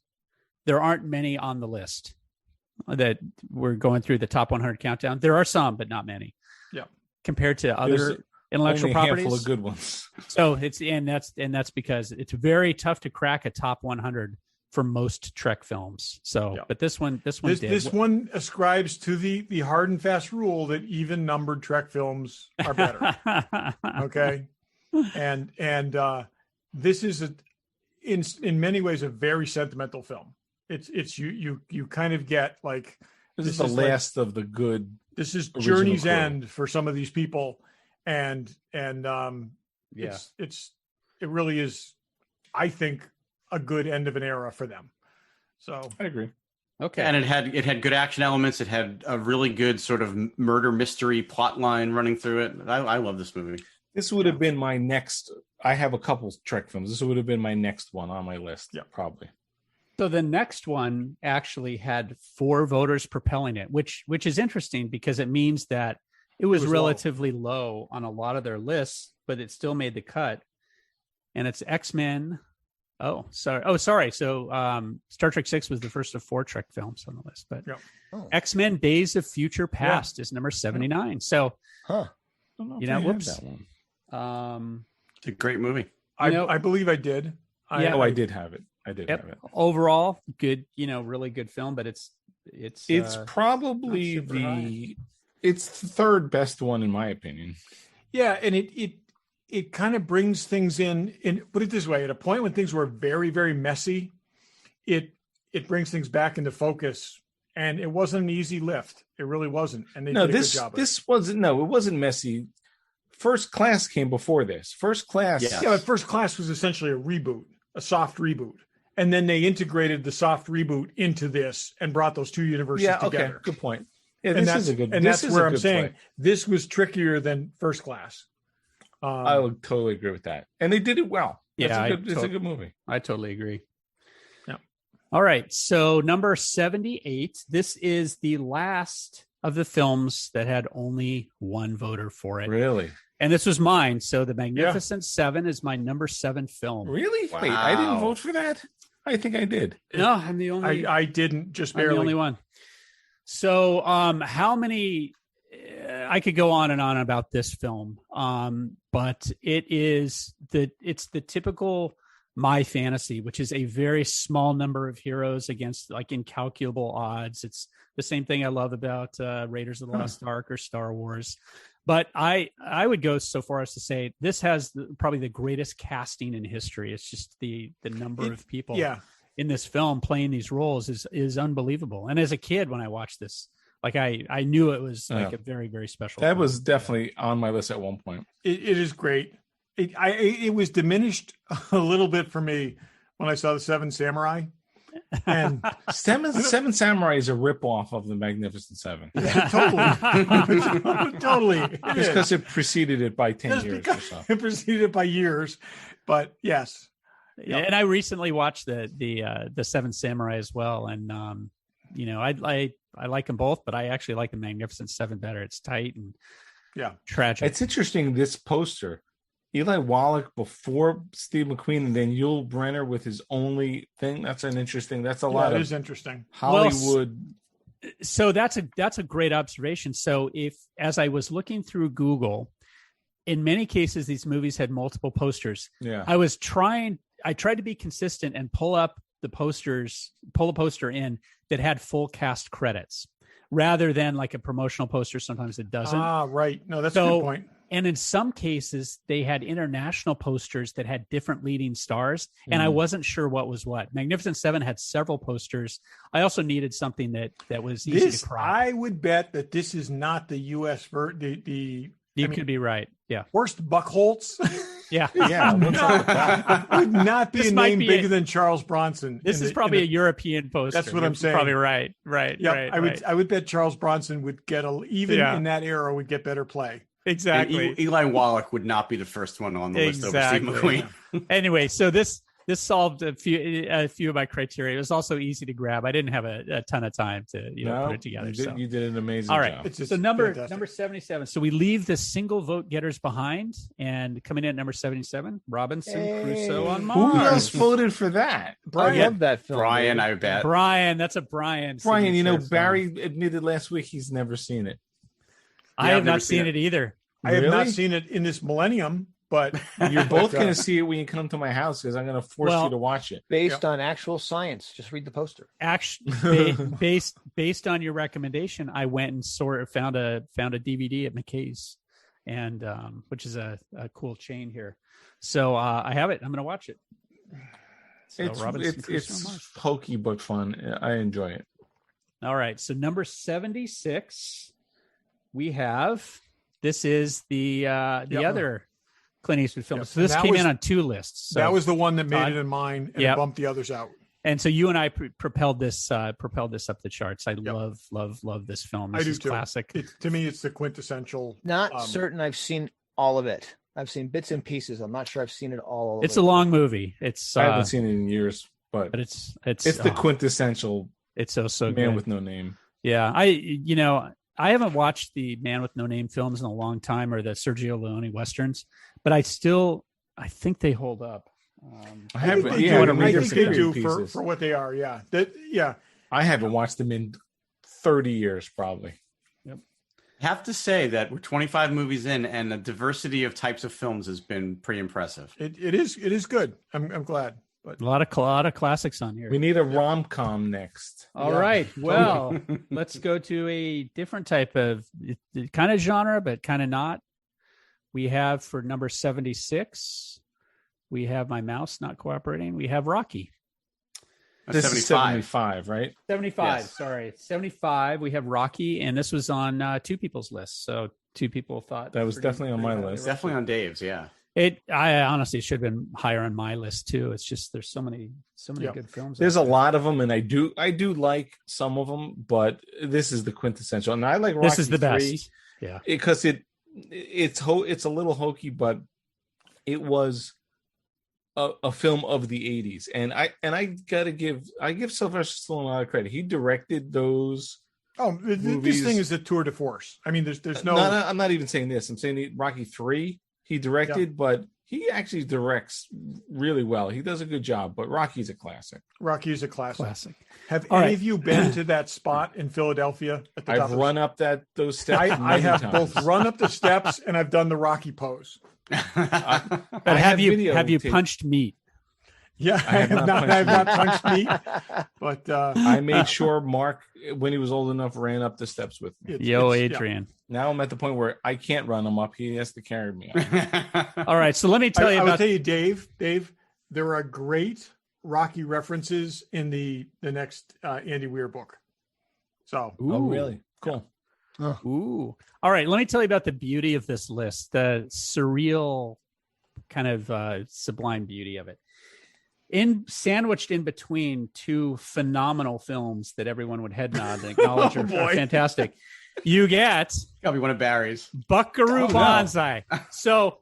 there aren't many on the list that we're going through the top 100 countdown. There are some, but not many. Yeah. Compared to other intellectual properties, a handful of good ones. So that's because it's very tough to crack a top 100 for most Trek films. So, but this one ascribes to the hard and fast rule that even numbered Trek films are better. Okay. And this is in many ways a very sentimental film. It's you kind of get like this is the last of the good. This is Journey's End for some of these people, and it really is, I think, a good end of an era for them. So I agree. Okay. And it had good action elements. It had a really good sort of murder mystery plot line running through it. I love this movie. This would have been my next. I have a couple Trek films. This would have been my next one on my list. Yeah, probably. So the next one actually had 4 voters propelling it, which is interesting because it means that it was relatively low on a lot of their lists, but it still made the cut. And it's X-Men. Oh, sorry. So Star Trek VI was the first of 4 Trek films on the list, but X-Men: Days of Future Past is number 79. So, whoops. That one. It's a great movie. I believe I did. I did have it. Have it. Overall, good, really good film, but it's probably the third best one in my opinion. Yeah, and it kind of brings things in put it this way, at a point when things were very, very messy, it brings things back into focus, and it wasn't an easy lift. It really wasn't. And they did a good job of it. It wasn't messy. First Class came before this. First Class. Yeah, but First Class was essentially a reboot, a soft reboot. And then they integrated the soft reboot into this and brought those two universes together. Okay, good point. Yeah, that's where I'm saying this was trickier than First Class. I would totally agree with that. And they did it well. It's a good movie. I totally agree. Yeah. All right. So number 78, this is the last of the films that had only one voter for it. Really? And this was mine. So The Magnificent Seven is my number 7 film. Really? Wow. Wait, I didn't vote for that? I think I did. No, I'm the only. I didn't, just barely. I'm the only one. So how many... I could go on and on about this film, but it's the typical My Fantasy, which is a very small number of heroes against like incalculable odds. It's the same thing I love about Raiders of the Lost Ark or Star Wars. But I would go so far as to say this has probably the greatest casting in history. It's just the number of people in this film playing these roles is unbelievable. And as a kid, when I watched this, like I knew it was like a very, very special. That was definitely on my list at one point. It is great. It was diminished a little bit for me when I saw the Seven Samurai. And Seven Samurai is a ripoff of the Magnificent Seven. Yeah, totally. Just because it preceded it by 10 years or so. It preceded it by years, but yes. Yeah, and I recently watched the Seven Samurai as well, and I like them both, but I actually like the Magnificent Seven better. It's tight and tragic. It's interesting, this poster. Eli Wallach before Steve McQueen, and then Yul Brynner with his only thing. That's a lot. It is interesting. Hollywood. So that's a great observation. So as I was looking through Google, in many cases these movies had multiple posters. Yeah. I tried to be consistent and pull a poster in that had full cast credits rather than like a promotional poster. Sometimes it doesn't. Right. No, that's a good point. And in some cases, they had international posters that had different leading stars, and I wasn't sure what was what. Magnificent Seven had several posters. I also needed something that was easy to crop. I would bet that this is not the U.S. You could be right. Yeah. Horst Buchholz. Yeah. Would not be a name bigger than Charles Bronson. This is probably a European poster. That's what I'm saying. Probably right. Yeah. I would bet Charles Bronson would get in that era would get better play. Exactly. Eli Wallach would not be the first one on the list over Steve McQueen. Anyway, so this solved a few of my criteria. It was also easy to grab. I didn't have a ton of time to put it together. You did an amazing job. All right. job. So number 77. So we leave the single vote getters behind, and coming in at number 77, Robinson Crusoe on Mars. Who else voted for that? Brian. I love that film. Brian, I bet. Brian, that's a Brian. Brian, Barry admitted last week he's never seen it. I have not seen it either. I have not seen it in this millennium, but you're both going to see it when you come to my house because I'm going to force you to watch it. Based on actual science. Just read the poster. Actually, based on your recommendation, I went and found a DVD at McKay's, and which is a cool chain here. So I have it. I'm going to watch it. So it's hokey but fun. I enjoy it. All right. So number 76, we have. This is the other Clint Eastwood film. So this came in on two lists. So that was the one that made it in mine and bumped the others out. And so you and I propelled this up the charts. I love this film. This is classic. To me, it's the quintessential. Not certain I've seen all of it. I've seen bits and pieces. I'm not sure I've seen it all. It's a long movie. I haven't seen it in years, but it's the quintessential. It's so Man good. with No Name. Yeah, I haven't watched the Man with No Name films in a long time, or the Sergio Leone westerns, but I think they hold up. I think they do for what they are. Yeah. I haven't watched them in 30 years, probably. Yep. I have to say that we're 25 movies in, and the diversity of types of films has been pretty impressive. It is good. I'm glad. But a lot of classics on here. We need a rom-com next. All right. Well, let's go to a different type of kind of genre, but kind of not. We have for number 76, we have my mouse not cooperating. We have Rocky. This is 75, right? 75. Yes. Sorry. 75. We have Rocky, and this was on two people's lists. So two people thought that was definitely on my list. Definitely on Dave's. Yeah. I honestly should have been higher on my list too. It's just there's so many good films. There's a lot of them, and I do like some of them, but this is the quintessential. And I like Rocky. This is the 3, best. Yeah, because it's a little hokey, but it was a film of the 80s, and I give Sylvester Stallone a lot of credit. He directed those. This thing is a tour de force. I mean, there's no. I'm not even saying this. I'm saying Rocky 3. He directed, but he actually directs really well. He does a good job, but Rocky's a classic. Have any of you been to that spot in Philadelphia? I've run up those steps. I have both run up the steps and I've done the Rocky pose. But have you punched meat? Yeah, I have not punched meat, but I made sure Mark, when he was old enough, ran up the steps with me. Adrian. Yeah. Now I'm at the point where I can't run him up. He has to carry me up. All right, so let me tell you I about. will tell you, Dave, there are great Rocky references in the next Andy Weir book. So, oh, really? Cool. Ooh. All right, let me tell you about the beauty of this list, the surreal kind of sublime beauty of it. Sandwiched in between two phenomenal films that everyone would head nod and acknowledge are fantastic, you get Gotta be one of Barry's Buckaroo Bonsai. No. So,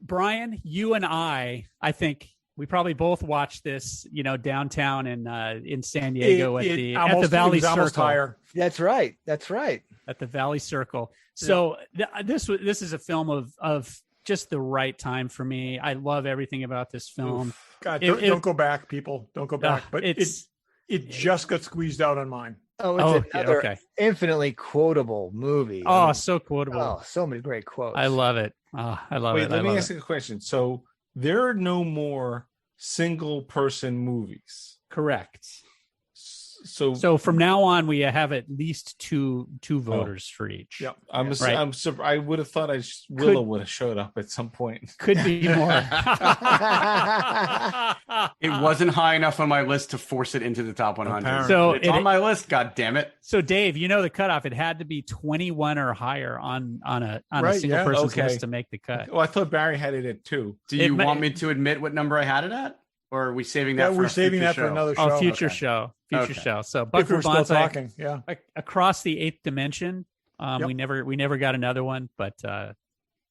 Brian, you and I think we probably both watched this, downtown in San Diego at the Valley Circle. That's right. At the Valley Circle. So this is a film of just the right time for me. I love everything about this film. God, don't go back, people. Don't go back. But it just got squeezed out on mine. Oh, it's another infinitely quotable movie. Oh, so quotable. Oh, so many great quotes. I love it. Oh, I love it. Wait, let me ask you a question. So there are no more single person movies. Correct. So from now on, we have at least two voters for each. Yep. I would have thought Willow would have showed up at some point. Could be more. It wasn't high enough on my list to force it into the top 100. Apparently. So it's on my list. God damn it! So Dave, the cutoff. It had to be 21 or higher on a single person's list to make the cut. Well, I thought Barry had it at 2. Do you want me to admit what number I had it at? Or are we saving that? We're saving that for another show. Future show. So, Buckaroo Bonsai, still talking, yeah. Across the Eighth Dimension. Yep. We never got another one, but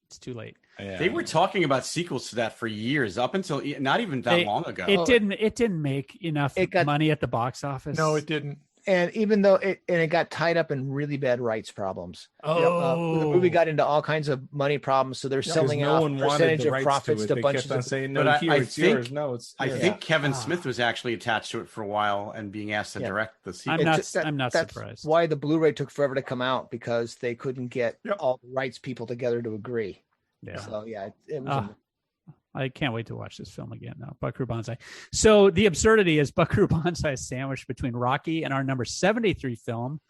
it's too late. Yeah. They were talking about sequels to that for years, up until not even that long ago. It didn't make enough money at the box office. No, it didn't. And even though it got tied up in really bad rights problems. Oh, the movie got into all kinds of money problems, so they're selling out percentage of profits to bunches of saying, no, it's yours. No, it's I think Kevin Smith was actually attached to it for a while and being asked to direct the sequel. I'm not surprised. That's why the Blu-ray took forever to come out, because they couldn't get all the rights people together to agree. Yeah. So it was I can't wait to watch this film again now. Buckaroo Bonsai. So the absurdity is Buckaroo Bonsai is sandwiched between Rocky and our number 73 film,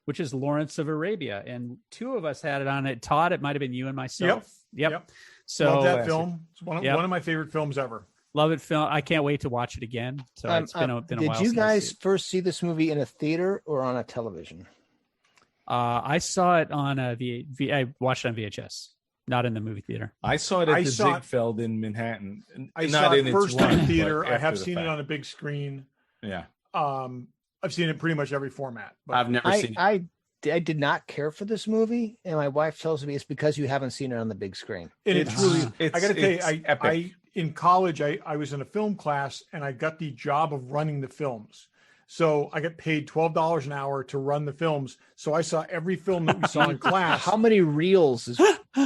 which is Lawrence of Arabia. And two of us had it on it. Todd, it might have been you and myself. Yep. So love that film. It's one of my favorite films ever. Love it. Film. I can't wait to watch it again. So it's been a while. Did you guys first see this movie in a theater or on a television? I saw it on I watched it on VHS. Not in the movie theater. I saw it at the Ziegfeld in Manhattan. I saw it first in the theater. I have seen it on a big screen. Yeah. I've seen it pretty much every format. But I've never seen it. I did not care for this movie, and my wife tells me it's because you haven't seen it on the big screen. And it's really, I got to tell you, I in college, I was in a film class, and I got the job of running the films. So I get paid $12 an hour to run the films. So I saw every film that we saw in class. How many reels is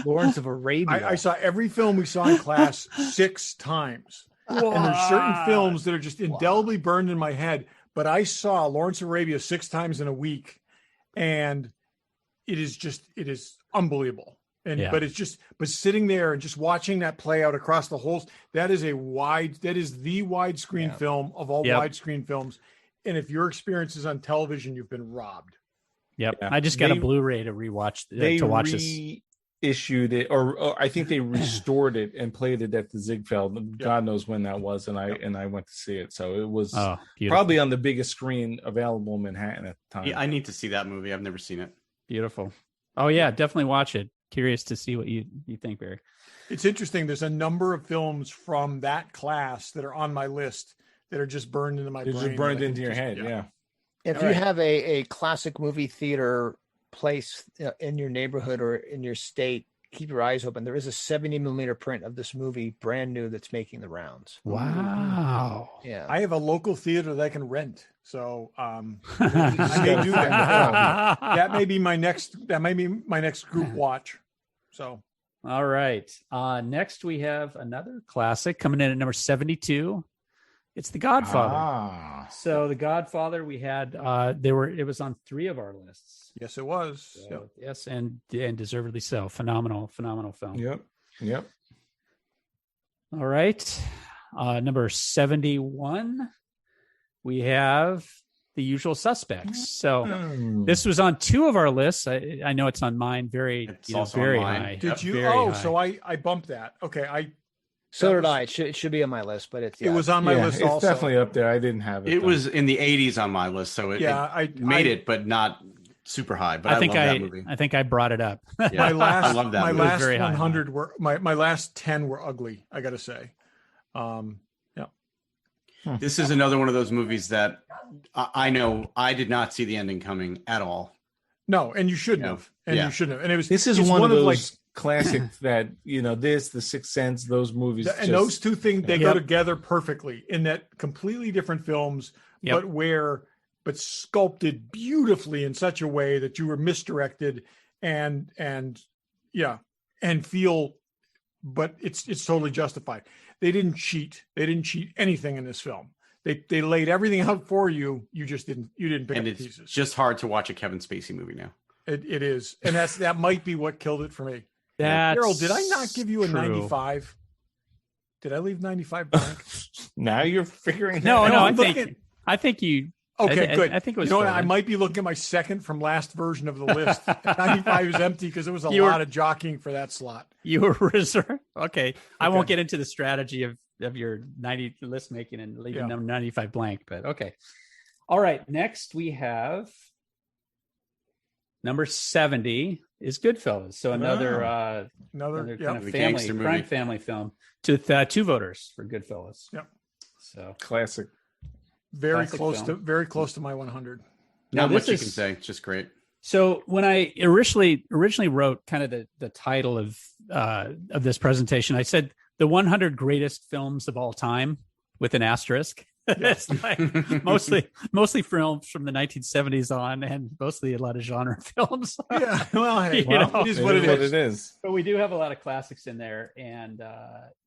Lawrence of Arabia? I saw every film we saw in class 6 times. Wow. And there's certain films that are just indelibly burned in my head. But I saw Lawrence of Arabia 6 times in a week. And it is unbelievable. But sitting there and just watching that play out across the whole, that is the widescreen film of all widescreen films. And if your experience is on television, you've been robbed. Yep. Yeah. I just got a Blu-ray to rewatch to watch this. They reissued it, or I think they restored it and played it at the Ziegfeld. God knows when that was, and I went to see it. So it was probably on the biggest screen available in Manhattan at the time. Yeah, I need to see that movie. I've never seen it. Beautiful. Oh yeah, definitely watch it. Curious to see what you think, Barry. It's interesting. There's a number of films from that class that are on my list that are just burned into my brain. Just burned into your head, yeah. If you have a classic movie theater place in your neighborhood or in your state, keep your eyes open. There is a 70mm print of this movie, brand new, that's making the rounds. Wow. Yeah. I have a local theater that I can rent. So I may do that. That may be my next group watch. So all right. Next we have another classic coming in at number 72. It's The Godfather. So The Godfather, we had it was on 3 of our lists. Yes, it was. So, yes, and deservedly so. Phenomenal film. Yep. All right. Number 71, we have The Usual Suspects. So this was on 2 of our lists. I know it's on mine. Very high. Did you? High. So I bumped that. Okay, So did I. It should be on my list, but it was on my list it's also. definitely up there. I didn't have it. It was in the 80s on my list, so I made it, but not super high. But I love that movie. I think I brought it up. Yeah, I love that my movie. last 100 were my last 10 were ugly, I got to say. This is another one of those movies that I know I did not see the ending coming at all. No, and you shouldn't have. You shouldn't have. And this is one of those classic that The Sixth Sense, those movies, and those two things they go together perfectly in that completely different films, but sculpted beautifully in such a way that you were misdirected and feel, but it's totally justified. They didn't cheat. They didn't cheat anything in this film. They laid everything out for you. You just didn't pick up the pieces. It's just hard to watch a Kevin Spacey movie now. It is, and that might be what killed it for me. That's Derryl, did I not give you a 95? Did I leave 95 blank? Now you're figuring. No. I think you. Okay, good. I think it was. I might be looking at my second from last version of the list. 95 is empty because there was a lot of jockeying for that slot. You were reserved. Okay. I won't get into the strategy of your 90 list making and leaving number 95 blank, but okay. All right. Next we have number 70 is Goodfellas. So another kind of crime family film to 2 voters for Goodfellas. Yep. So classic. Very close to my 100. Not much you can say. It's just great. So when I originally wrote kind of the title of this presentation, I said the 100 greatest films of all time with an asterisk. It's like mostly films from the 1970s on, and mostly a lot of genre films. Yeah, well, hey, it is what it is. But we do have a lot of classics in there, and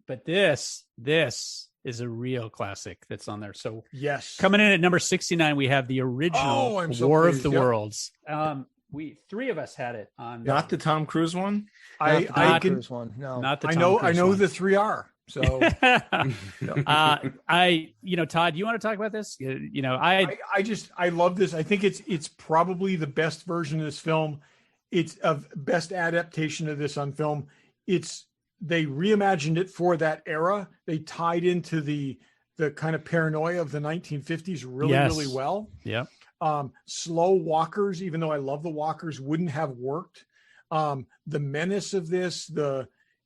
but this is a real classic that's on there. So yes, coming in at number 69, we have the original War of the Worlds. 3 of us had it on. Not the Tom Cruise one. Cruise one. No, not the Tom Cruise I know one. the 3 are. So, Todd, you want to talk about this? I love this. I think it's probably the best version of this film. It's a best adaptation of this on film. They reimagined it for that era. They tied into the kind of paranoia of the 1950s really well. Yeah. Slow walkers, even though I love the walkers, wouldn't have worked. The menace of this,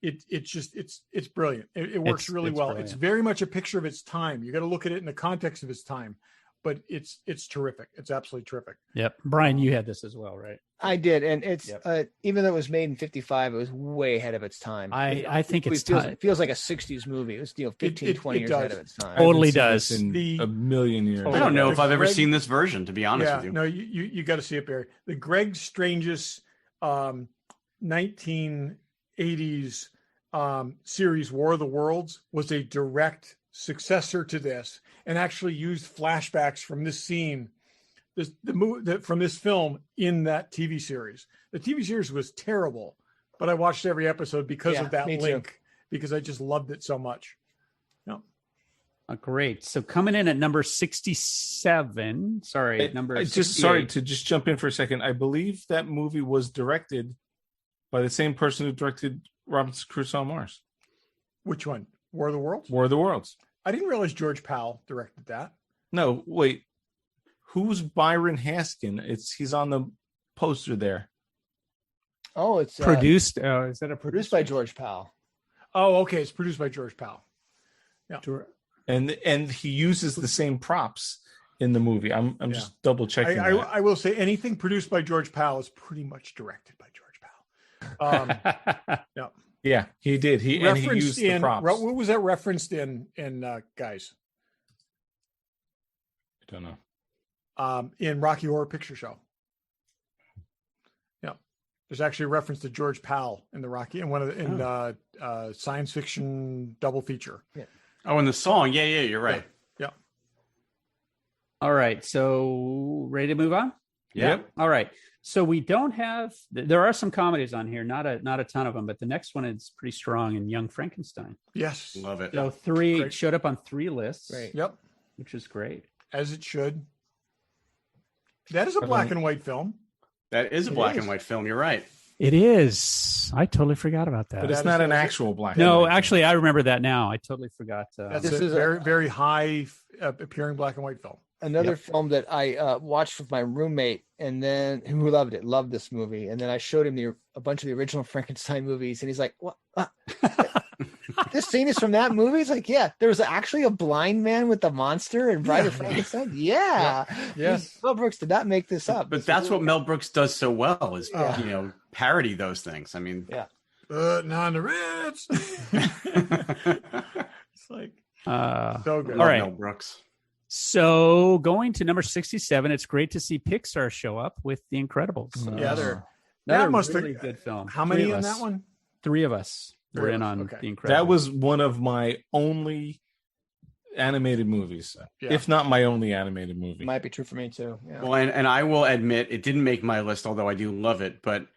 it's brilliant. It works really well. Brilliant. It's very much a picture of its time. You got to look at it in the context of its time, but it's terrific. It's absolutely terrific. Yep. Brian, you had this as well, right? I did. And it's, even though it was made in 1955, it was way ahead of its time. I think it feels like a 60s movie. It was 20 years ahead of its time. Totally does. In a million years. I don't know if I've ever seen this version, to be honest with you. No, you got to see it, Barry. The Greg Strange's 1980s series War of the Worlds was a direct successor to this, and actually used flashbacks from this scene, from this film in that TV series. The TV series was terrible, but I watched every episode because of that link, because I just loved it so much. Yeah. Great. So coming in at number 67, number 68. To jump in for a second. I believe that movie was directed by the same person who directed Robinson Crusoe on Mars. Which one? War of the Worlds? War of the Worlds. I didn't realize George Powell directed that. No, wait. Who's Byron Haskin? He's on the poster there. Oh, it's produced. Is that produced by George Powell? Oh, okay. It's produced by George Powell. Yeah. And he uses the same props in the movie. I'm just double checking. I will say anything produced by George Powell is pretty much directed by George Powell. Yeah. Yeah, he did. He used the props. What was that referenced in guys? I don't know. In Rocky Horror Picture Show. Yeah, there's actually a reference to George Powell in the Rocky in one of the science fiction double feature. Yeah. Oh, in the song, yeah, you're right. Yeah. All right, so ready to move on? Yep. All right. So we don't have. There are some comedies on here, not a ton of them, but the next one is pretty strong in Young Frankenstein. Yes, love it. So showed up on 3 lists. Right. Yep, which is great, as it should. That is a black and white film. That is a black and white film. You're right. It is. I totally forgot about that. But it's not an actual black. No, actually, I remember that now. I totally forgot. This is a very, very high appearing black and white film. Another film that I watched with my roommate, and then who loved this movie, and then I showed him a bunch of the original Frankenstein movies, and he's like, "What? This scene is from that movie?" It's like, "Yeah, there was actually a blind man with the monster and Bride of Frankenstein." Yeah, yes. Mel Brooks did not make this up. But that's what Mel Brooks does so well is parody those things. I mean, not the Ritz. It's like so good. All right, Mel Brooks. So going to number 67, it's great to see Pixar show up with The Incredibles. That must really have good film. How many in that one? 3 of us were in on The Incredibles. That was one of my only animated movies, if not my only animated movie. Might be true for me too. Yeah. Well, and I will admit it didn't make my list, although I do love it. But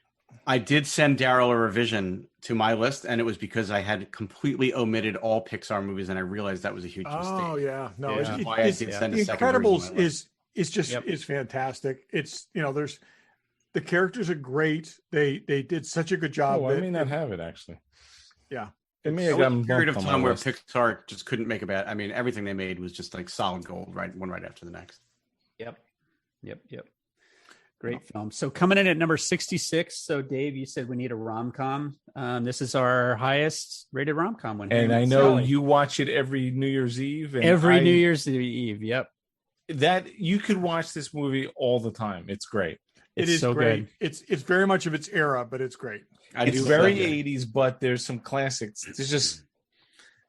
I did send Derryl a revision to my list, and it was because I had completely omitted all Pixar movies, and I realized that was a huge mistake. Oh yeah, no, Which is why I did send The a second version Incredibles to my list. is fantastic. It's there's the characters are great. They did such a good job. I may not have it actually. Yeah. It may There have was gotten a period of bumped on time my where list. Pixar just couldn't make a bad. I mean, everything they made was just like solid gold, one right after the next. Yep. Great film. So coming in at number 66. So Dave, you said we need a rom-com. This is our highest rated rom-com one. And I know you watch it every New Year's Eve. And New Year's Eve. Yep. That you could watch this movie all the time. It's great. It is so great. good. It's very much of its era, but it's great. It's very 80s, but there's some classics. It's just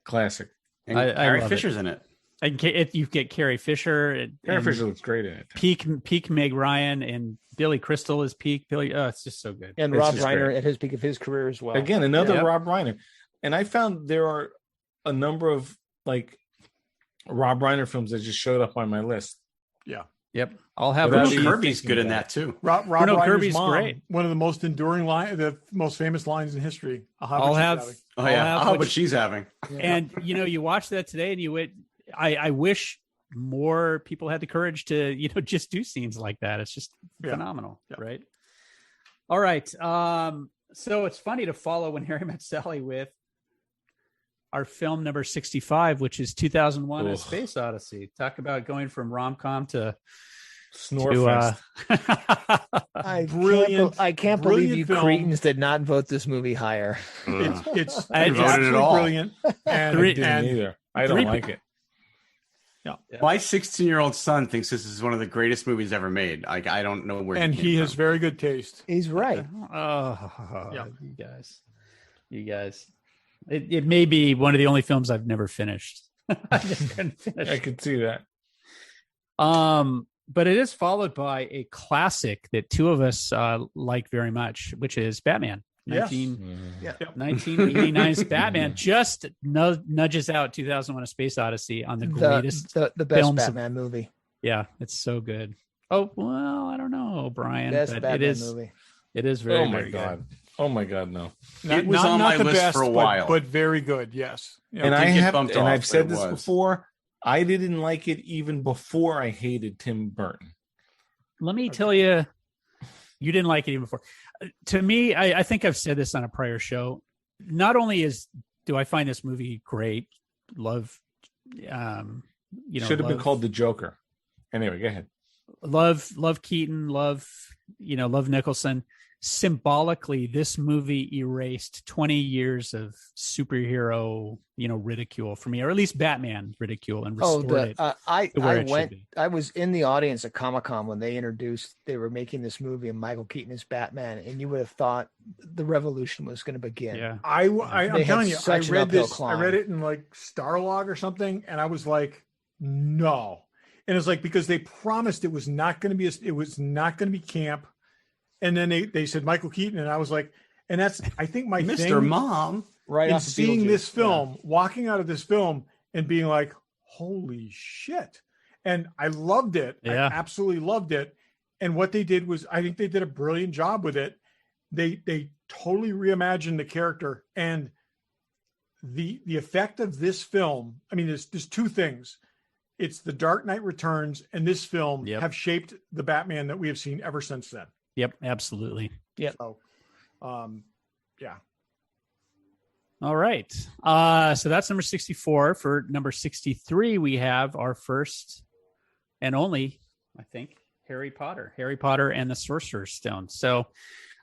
classic. And I Carrie love Fisher's in it. And you get Carrie Fisher. Carrie Fisher looks great in it. Peak Meg Ryan, and Billy Crystal is peak Billy. Oh, it's just so good. And It's Rob just Reiner great. at his peak of his career as well. Again, another Yep. Rob Reiner. And I found there are a number of like Rob Reiner films that just showed up on my list. Yeah. Yep. I'll have Without Bruno even Kirby's thinking good in about that too. Rob Bruno Reiner's Kirby's mom, great. one of the most enduring the most famous lines in history. I'll have. Oh yeah, have oh, what but she's having. And you watch that today, and I wish more people had the courage to just do scenes like that. It's just phenomenal, right? All right. So it's funny to follow When Harry Met Sally with our film number 65, which is 2001: A Space Odyssey. Talk about going from rom-com to Snorefest. I can't believe you film. cretins did not vote this movie higher. It's I voted at absolutely all. brilliant. And, I didn't and either. I don't like it. My 16-year-old son thinks this is one of the greatest movies ever made. Like I don't know where. and came he from. has very good taste. He's right. Yeah. You guys. It may be one of the only films I've never finished. I just couldn't finish. I could see that. But it is followed by a classic that two of us like very much, which is Batman. Yes. 1989's Batman just nudges out 2001: A Space Odyssey on the greatest, the best films Batman movie. Yeah, it's so good. Oh well, I don't know, Brian, Best but Batman it is. movie. It is very. Oh my very god. good. Oh my god, no. It was on my the list best, for a while. but very good. Yes. Yeah. And bumped off, I've but said it this was. before. I didn't like it even before I hated Tim Burton. Let me tell you, you didn't like it even before. To me, I think I've said this on a prior show. Not only do I find this movie great, love, Should have been called The Joker. Anyway, go ahead. Love Keaton, love Nicholson. Symbolically, this movie erased 20 years of superhero, ridicule for me, or at least Batman ridicule, and restored it. I was in the audience at Comic-Con when they were making this movie and Michael Keaton is Batman, and you would have thought the revolution was going to begin. Yeah, I'm telling you, I read this. climb. I read it in like Starlog or something, and I was like, no. And it's like because they promised it was not going to be camp. And then they said Michael Keaton, and I was like, and that's I think my Mr. thing Mom. Right in off of seeing Beetlejuice. this film, walking out of this film, and being like, holy shit! And I loved it. Yeah. I absolutely loved it. And what they did was, I think they did a brilliant job with it. They totally reimagined the character, and the effect of this film. I mean, there's two things. It's The Dark Knight Returns and this film have shaped the Batman that we have seen ever since then. Yep, absolutely. Yep. So, yeah. All right. So that's number 64. For number 63, we have our first and only, I think, Harry Potter and the Sorcerer's Stone. So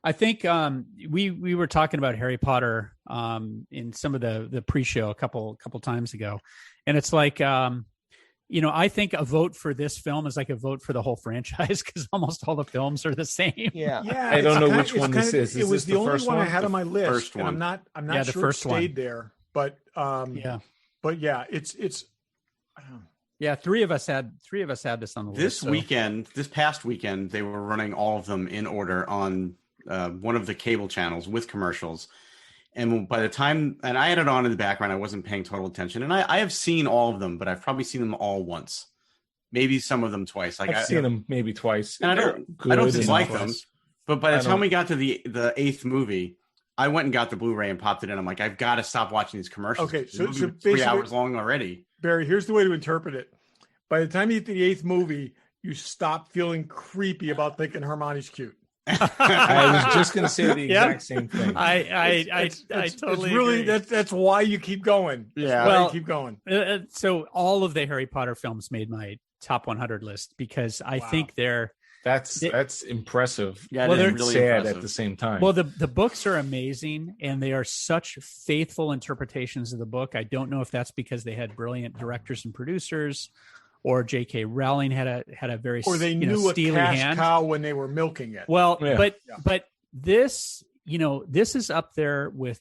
I think we were talking about Harry Potter in some of the pre-show a couple times ago. And it's like, I think a vote for this film is like a vote for the whole franchise, because almost all the films are the same. Yeah. I don't know which one this is. It was the only one I had on my list. First one. I'm not sure it stayed there, but it's. Yeah, three of us had this on the list. This past weekend, they were running all of them in order on one of the cable channels with commercials. And by the time, and I had it on in the background, I wasn't paying total attention. And I have seen all of them, but I've probably seen them all once, maybe some of them twice. Like I've seen them maybe twice, and I don't dislike them. But by the time we got to the 8th movie, I went and got the Blu-ray and popped it in. I'm like, I've got to stop watching these commercials. Okay, so 3 hours long already. Barry, here's the way to interpret it. By the time you get to the 8th movie, you stop feeling creepy about thinking Hermione's cute. I was just going to say the exact same thing. I totally really agree. That's why you keep going. Yeah, well, keep going. So all of the Harry Potter films made my top 100 list, because I think that's impressive. Yeah, well, they're really sad impressive at the same time. Well, the books are amazing, and they are such faithful interpretations of the book. I don't know if that's because they had brilliant directors and producers, or J.K. Rowling had a very knew steely a cash hand. cow when they were milking it. Well, but this this is up there with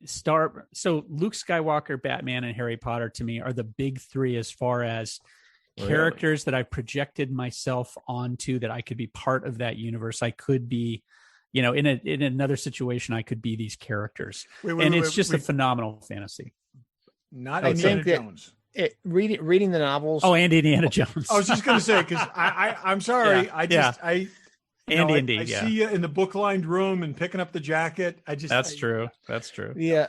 Star. So Luke Skywalker, Batman, and Harry Potter to me are the big three as far as characters that I projected myself onto, that I could be part of that universe. I could be, in another situation, I could be these characters, it's just a phenomenal fantasy. Not Indiana Jones. Reading the novels. Oh, and Indiana Jones. I was just going to say, because I'm sorry. Yeah. I see you in the book-lined room and picking up the jacket. That's true. That's true. Yeah.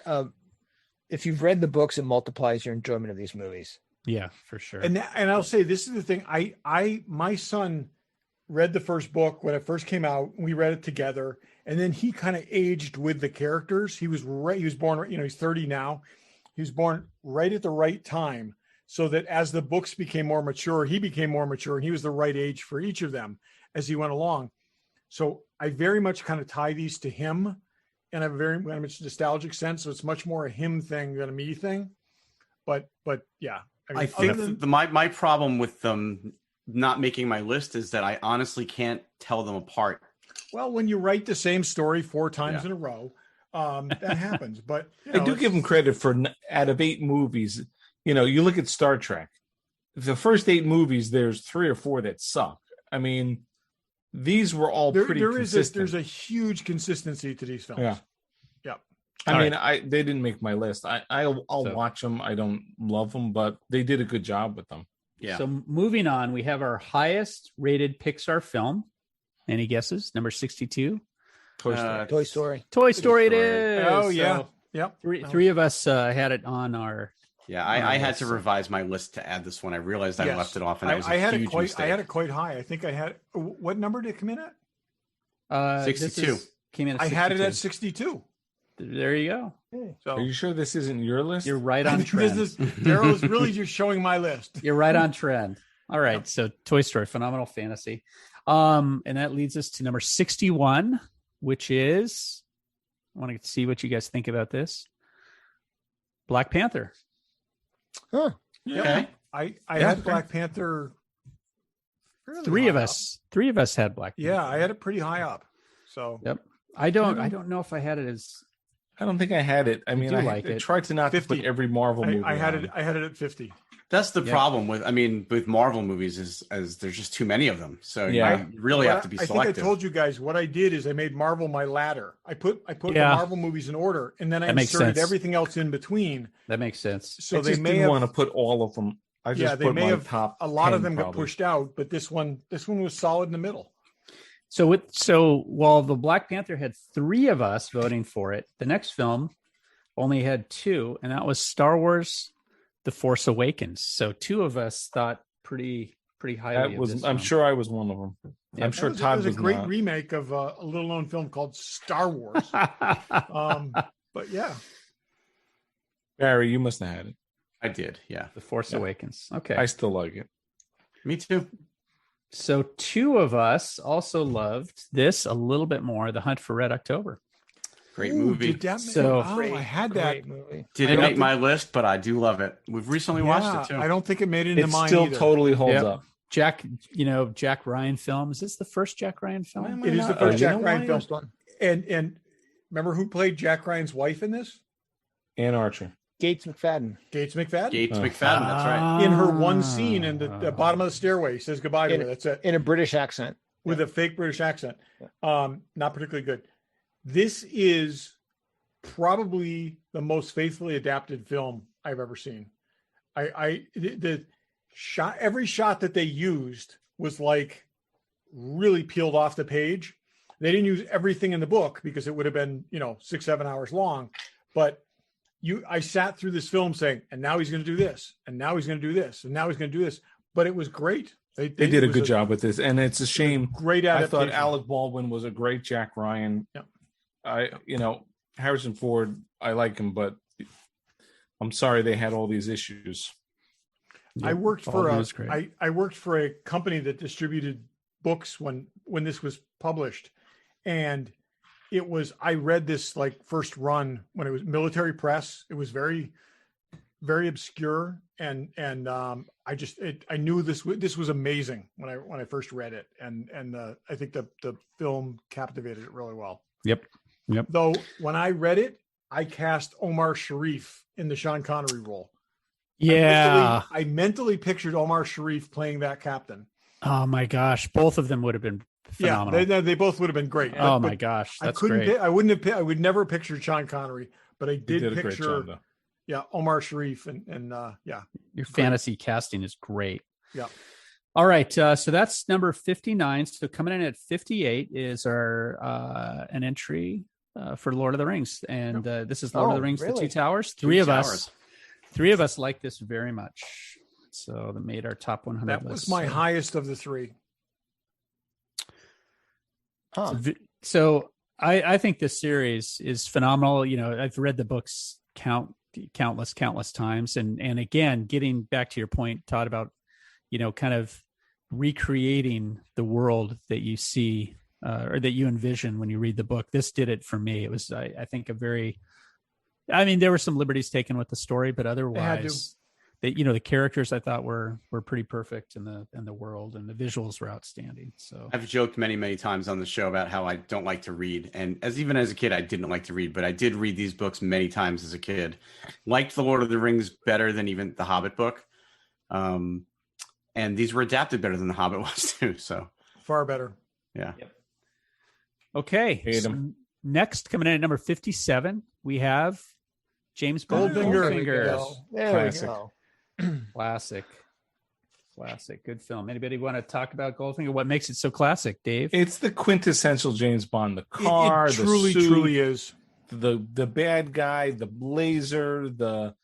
If you've read the books, it multiplies your enjoyment of these movies. Yeah, for sure. And I'll say, this is the thing. My son read the first book when it first came out. We read it together, and then he kind of aged with the characters. He was born, he's 30 now. He was born right at the right time, so that as the books became more mature, he became more mature, and he was the right age for each of them as he went along. So I very much kind of tie these to him, and I have a very much nostalgic sense. So it's much more a him thing than a me thing. But yeah. I think my problem with them not making my list is that I honestly can't tell them apart. Well, when you write the same story 4 times in a row, that happens. But I do give them credit for, out of 8 movies, you look at Star Trek, the first 8 movies, there's 3 or 4 that suck. I mean, these were all pretty consistent. There's a huge consistency to these films. Yeah. They didn't make my list. I'll watch them. I don't love them, but they did a good job with them. Yeah. So moving on, we have our highest rated Pixar film. Any guesses? Number 62. Toy Story. Toy Story it is. Oh yeah. Yep. Three of us had it on our. Yeah, I had to revise my list to add this one. I realized I left it off, and that was a huge mistake. I had it quite high. I think I had. What number did it come in at? 62. Came in at 62. I had it at 62. There you go. So, are you sure this isn't your list? You're right on trend. Derryl is really just showing my list. You're right on trend. All right. So Toy Story, phenomenal fantasy. And that leads us to number 61, which is, I want to see what you guys think about this. Black Panther. Huh. Yeah. Okay. I had Black Panther. Three of us had Black Panther. Yeah, I had it pretty high up. So yep. I don't know if I had it as. I don't think I had it. I mean, I tried to not 50. Put every Marvel movie. I had it at 50. That's the problem with Marvel movies is there's just too many of them. So you really have to be selective. I think I told you guys what I did is I made Marvel my ladder. I put the Marvel movies in order, and then I inserted everything else in between. That makes sense. So they may want to put all of them. I just put my top. A lot of them 10 got pushed out, but this one was solid in the middle. So while the Black Panther had 3 of us voting for it, the next film only had 2, and that was Star Wars: The Force Awakens. So 2 of us thought pretty highly of this I'm film. sure I was one of them. Yeah, I'm sure Todd was a great not. remake of a little-known film called Star Wars. But yeah. Barry, you must have had it. I did, yeah. The Force Awakens. Okay. I still like it. Me too. So 2 of us also loved this a little bit more, The Hunt for Red October. Great movie. Did that So- I had that movie. Didn't make my list, but I do love it. We've recently watched it too. I don't think it made it into It mine still either. totally holds Yep. up. Jack Ryan film. Is this the first Jack Ryan film? It is the Oh, first you Jack know Ryan why? film. First one. And remember who played Jack Ryan's wife in this? Ann Archer. Gates McFadden. Gates McFadden. Gates Oh. McFadden, that's right. In her one scene in the bottom of the stairway, he says goodbye to her. That's it. In a British accent. With a fake British accent. Not particularly good. This is probably the most faithfully adapted film I've ever seen. The shot, every shot that they used was like really peeled off the page. They didn't use everything in the book because it would have been, 6-7 hours long. But I sat through this film saying, and now he's going to do this, and now he's going to do this, and now he's going to do this. But it was great. They They did a good job with this, and it's a shame. Great I adaptation. thought Alec Baldwin was a great Jack Ryan. Yeah. Harrison Ford, I like him, but I'm sorry they had all these issues. I worked for Baldwin was great. I worked for a company that distributed books when this was published, and I read this like first run when it was Military Press. It was very, very obscure, and I knew this was amazing when I first read it, and I think the film captivated it really well. Yep. Though when I read it, I cast Omar Sharif in the Sean Connery role. Yeah. I mentally pictured Omar Sharif playing that captain. Oh my gosh. Both of them would have been phenomenal. Yeah, they both would have been great. Oh my gosh. That's great. I would never picture Sean Connery, but I did a great picture, job, though. Omar Sharif and Your fantasy casting is great. Yeah. All right. So that's number 59. So coming in at 58 is our an entry for Lord of the Rings. And this is Lord of the Rings, really? The Two Towers. Two Towers. Three of us like this very much. So that made our top 100 that list. was my highest of the 3. Huh. So I think this series is phenomenal. I've read the books countless times. And again, getting back to your point, Todd, about, kind of recreating the world that you see or that you envision when you read the book. This did it for me. It was, I think, there were some liberties taken with the story, but otherwise, the characters I thought were pretty perfect in the world, and the visuals were outstanding. So I've joked many, many times on the show about how I don't like to read. And even as a kid, I didn't like to read, but I did read these books many times as a kid. Liked The Lord of the Rings better than even the Hobbit book. And these were adapted better than the Hobbit was too. So Far better. yeah. Yep. Okay. So next, coming in at number 57, we have James Bond. Goldfinger. There we go. Classic. Good film. Anybody want to talk about Goldfinger? What makes it so classic, Dave? It's the quintessential James Bond. The car, it truly, the suit, truly is. the bad guy, the blazer, the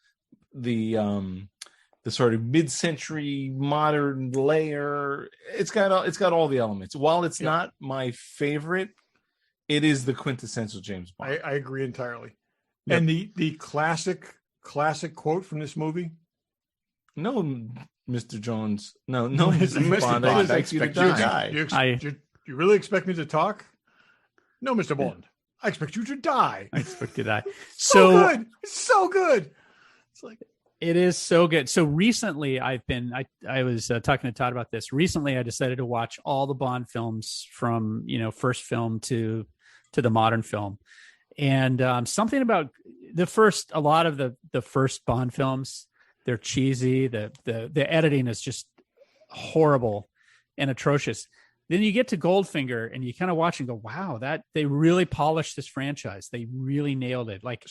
sort of mid-century modern layer. It's got all the elements. While it's not my favorite, it is the quintessential James Bond. I agree entirely. Yep. And the classic quote from this movie. No, Mr. Jones. No, Mr. Bond. I expect you to die. You really expect me to talk? No, Mr. Bond. I expect you to die. I expect to die. So good. It's so good. It's like it is so good. So recently, I was talking to Todd about this. Recently, I decided to watch all the Bond films from first film to the modern film, and something about a lot of the first Bond films, they're cheesy. The editing is just horrible and atrocious. Then you get to Goldfinger and you kind of watch and go, wow, that they really polished this franchise. They really nailed it. Like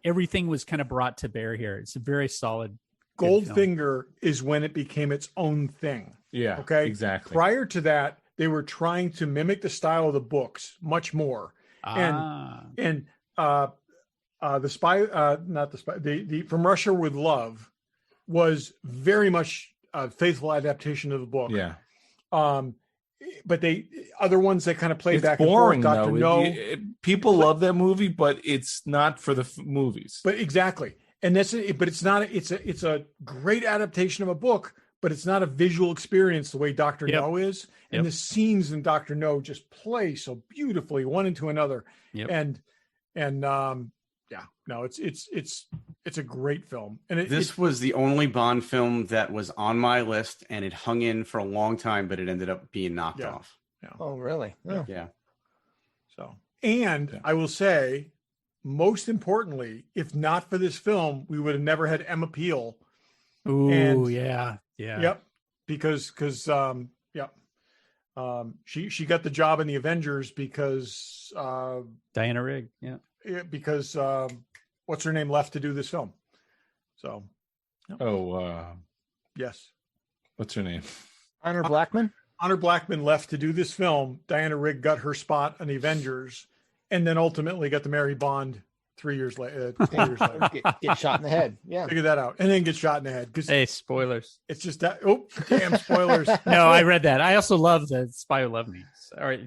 everything was kind of brought to bear here. It's a very solid. Goldfinger is when it became its own thing. Yeah. Okay. Exactly. Prior to that, they were trying to mimic the style of the books much more. The From Russia with Love was very much a faithful adaptation of the book. Yeah. But other ones that kind of play back boring, and forth. Dr. No, people love that movie, but it's not for the movies. But exactly, and that's it. But it's not. It's a great adaptation of a book, but it's not a visual experience the way Dr. No is. And the scenes in Dr. No just play so beautifully one into another. Yep. It's a great film. And this was the only Bond film that was on my list, and it hung in for a long time, but it ended up being knocked off. Yeah. Oh, really? Yeah. So, and I will say, most importantly, if not for this film, we would have never had Emma Peel. Ooh, yeah. Yep. Because she got the job in the Avengers because Diana Rigg. Yeah. Because what's her name left to do this film? So. Yes. What's her name? Honor Blackman. Honor Blackman left to do this film. Diana Rigg got her spot on the Avengers, and then ultimately got to marry Bond 3 years later. 4 years later. Get shot in the head. Yeah. Figure that out, and then get shot in the head. Hey, spoilers! It's just that. Oh, damn spoilers! No, I read that. I also love the Spy Who Loved Me.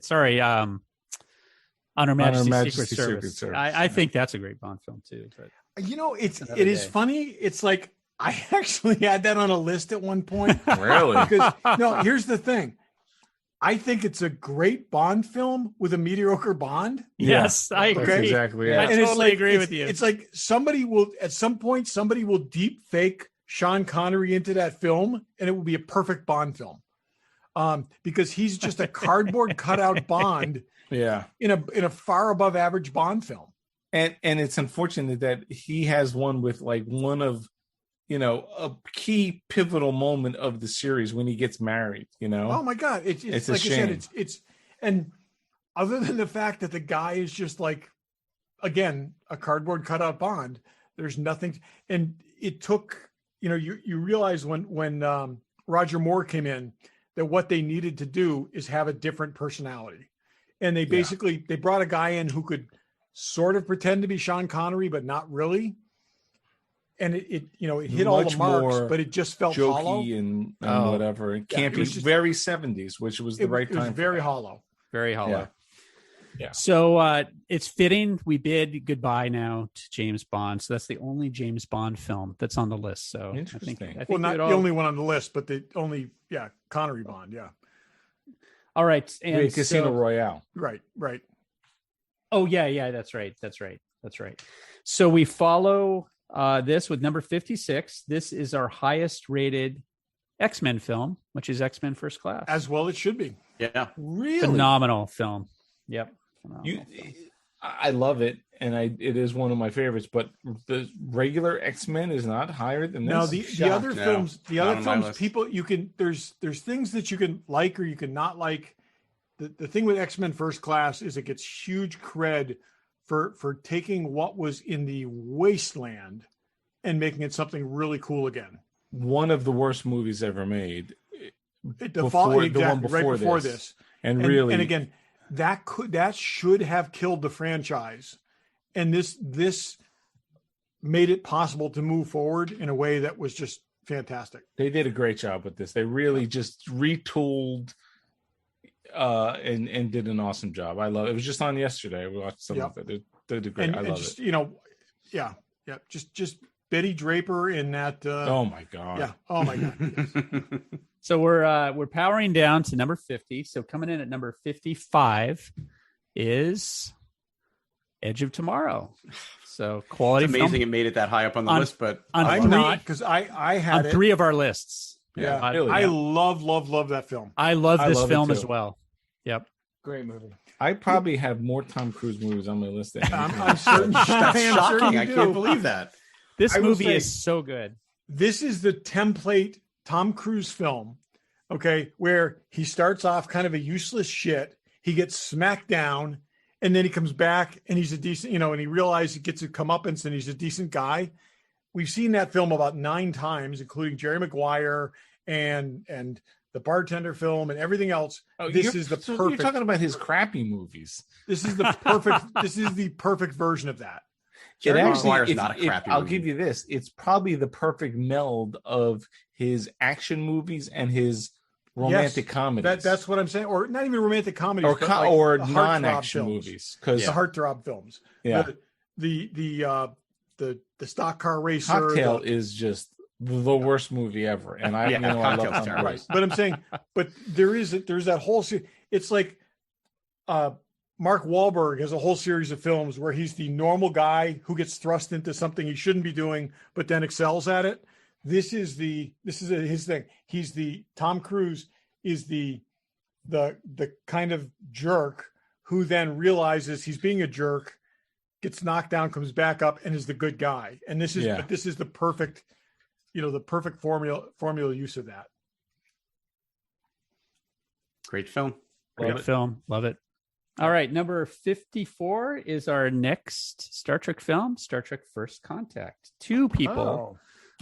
Sorry. On Her Majesty's Secret Service. I think that's a great Bond film too. But it is funny. It's like I actually had that on a list at one point. Really? Because here's the thing. I think it's a great Bond film with a mediocre Bond. Yes, I agree. That's exactly. Yeah. I totally agree with you. It's like somebody will deep fake Sean Connery into that film, and it will be a perfect Bond film. Because he's just a cardboard cutout Bond. Yeah. In a far above average Bond film. And it's unfortunate that he has one with like one of, a key pivotal moment of the series when he gets married, Oh my God. It's like I said, it's, and other than the fact that the guy is just like, again, a cardboard cutout Bond, there's nothing. And it took, you realize when Roger Moore came in, that what they needed to do is have a different personality. And they basically, they brought a guy in who could sort of pretend to be Sean Connery, but not really. And it hit all the marks, but it just felt jokey hollow and whatever. It can't be very 70s, which was the right time. It was very hollow. Very hollow. Yeah. So it's fitting. We bid goodbye now to James Bond. So that's the only James Bond film that's on the list. So interesting. I think not the only one on the list, but the only, Connery Bond. Yeah. All right. And Casino Royale. Right. Oh, yeah. That's right. So we follow this with number 56. This is our highest rated X-Men film, which is X-Men First Class. As well it should be. Yeah. Really? Phenomenal film. Yep. I love it, and it is one of my favorites, but the regular X-Men is not higher than this. No, the other films, people, there's things that you can like or you can not like. The thing with X-Men First Class is it gets huge cred for taking what was in the wasteland and making it something really cool again. One of the worst movies ever made. The one before this. And again, that should have killed the franchise. And this made it possible to move forward in a way that was just fantastic. They did a great job with this. They really just retooled and did an awesome job. I love it. It was just on yesterday. We watched some of it. They did great. I love it. Just Betty Draper in that. Oh my God. Yeah. Oh my God. Yes. So we're powering down to number 50. So coming in at number 55 is Edge of Tomorrow. So quality. It's amazing it made it that high up on the list, but I'm not, because I had on 3 of our lists. Yeah, I love that film. I love this film as well. Yep, great movie. I probably have more Tom Cruise movies on my list than I'm certain. That's shocking. I can't believe that. This movie is so good. This is the template Tom Cruise film, okay, where he starts off kind of a useless shit. He gets smacked down, and then he comes back, and he's a decent, and he realizes he gets a comeuppance, and he's a decent guy. We've seen that film about 9 times, including Jerry Maguire and the bartender film, and everything else. This is the perfect. You're talking about his crappy movies. This is the perfect. This is the perfect version of that. It actually, not a crappy I'll give you this. It's probably the perfect meld of his action movies and his romantic comedies. That's what I'm saying. Or not even romantic comedies, or non-action movies. Because the heartthrob films. Yeah. The stock car racer. Cocktail is just the worst movie ever. And I love it. Right. But I'm saying, there's that whole series. It's like Mark Wahlberg has a whole series of films where he's the normal guy who gets thrust into something he shouldn't be doing, but then excels at it. This is his thing. Tom Cruise is the kind of jerk who then realizes he's being a jerk, gets knocked down, comes back up, and is the good guy. And this is the perfect, the perfect formula use of that. Great film. Love it. All right, number 54 is our next Star Trek film, Star Trek First Contact. 2 people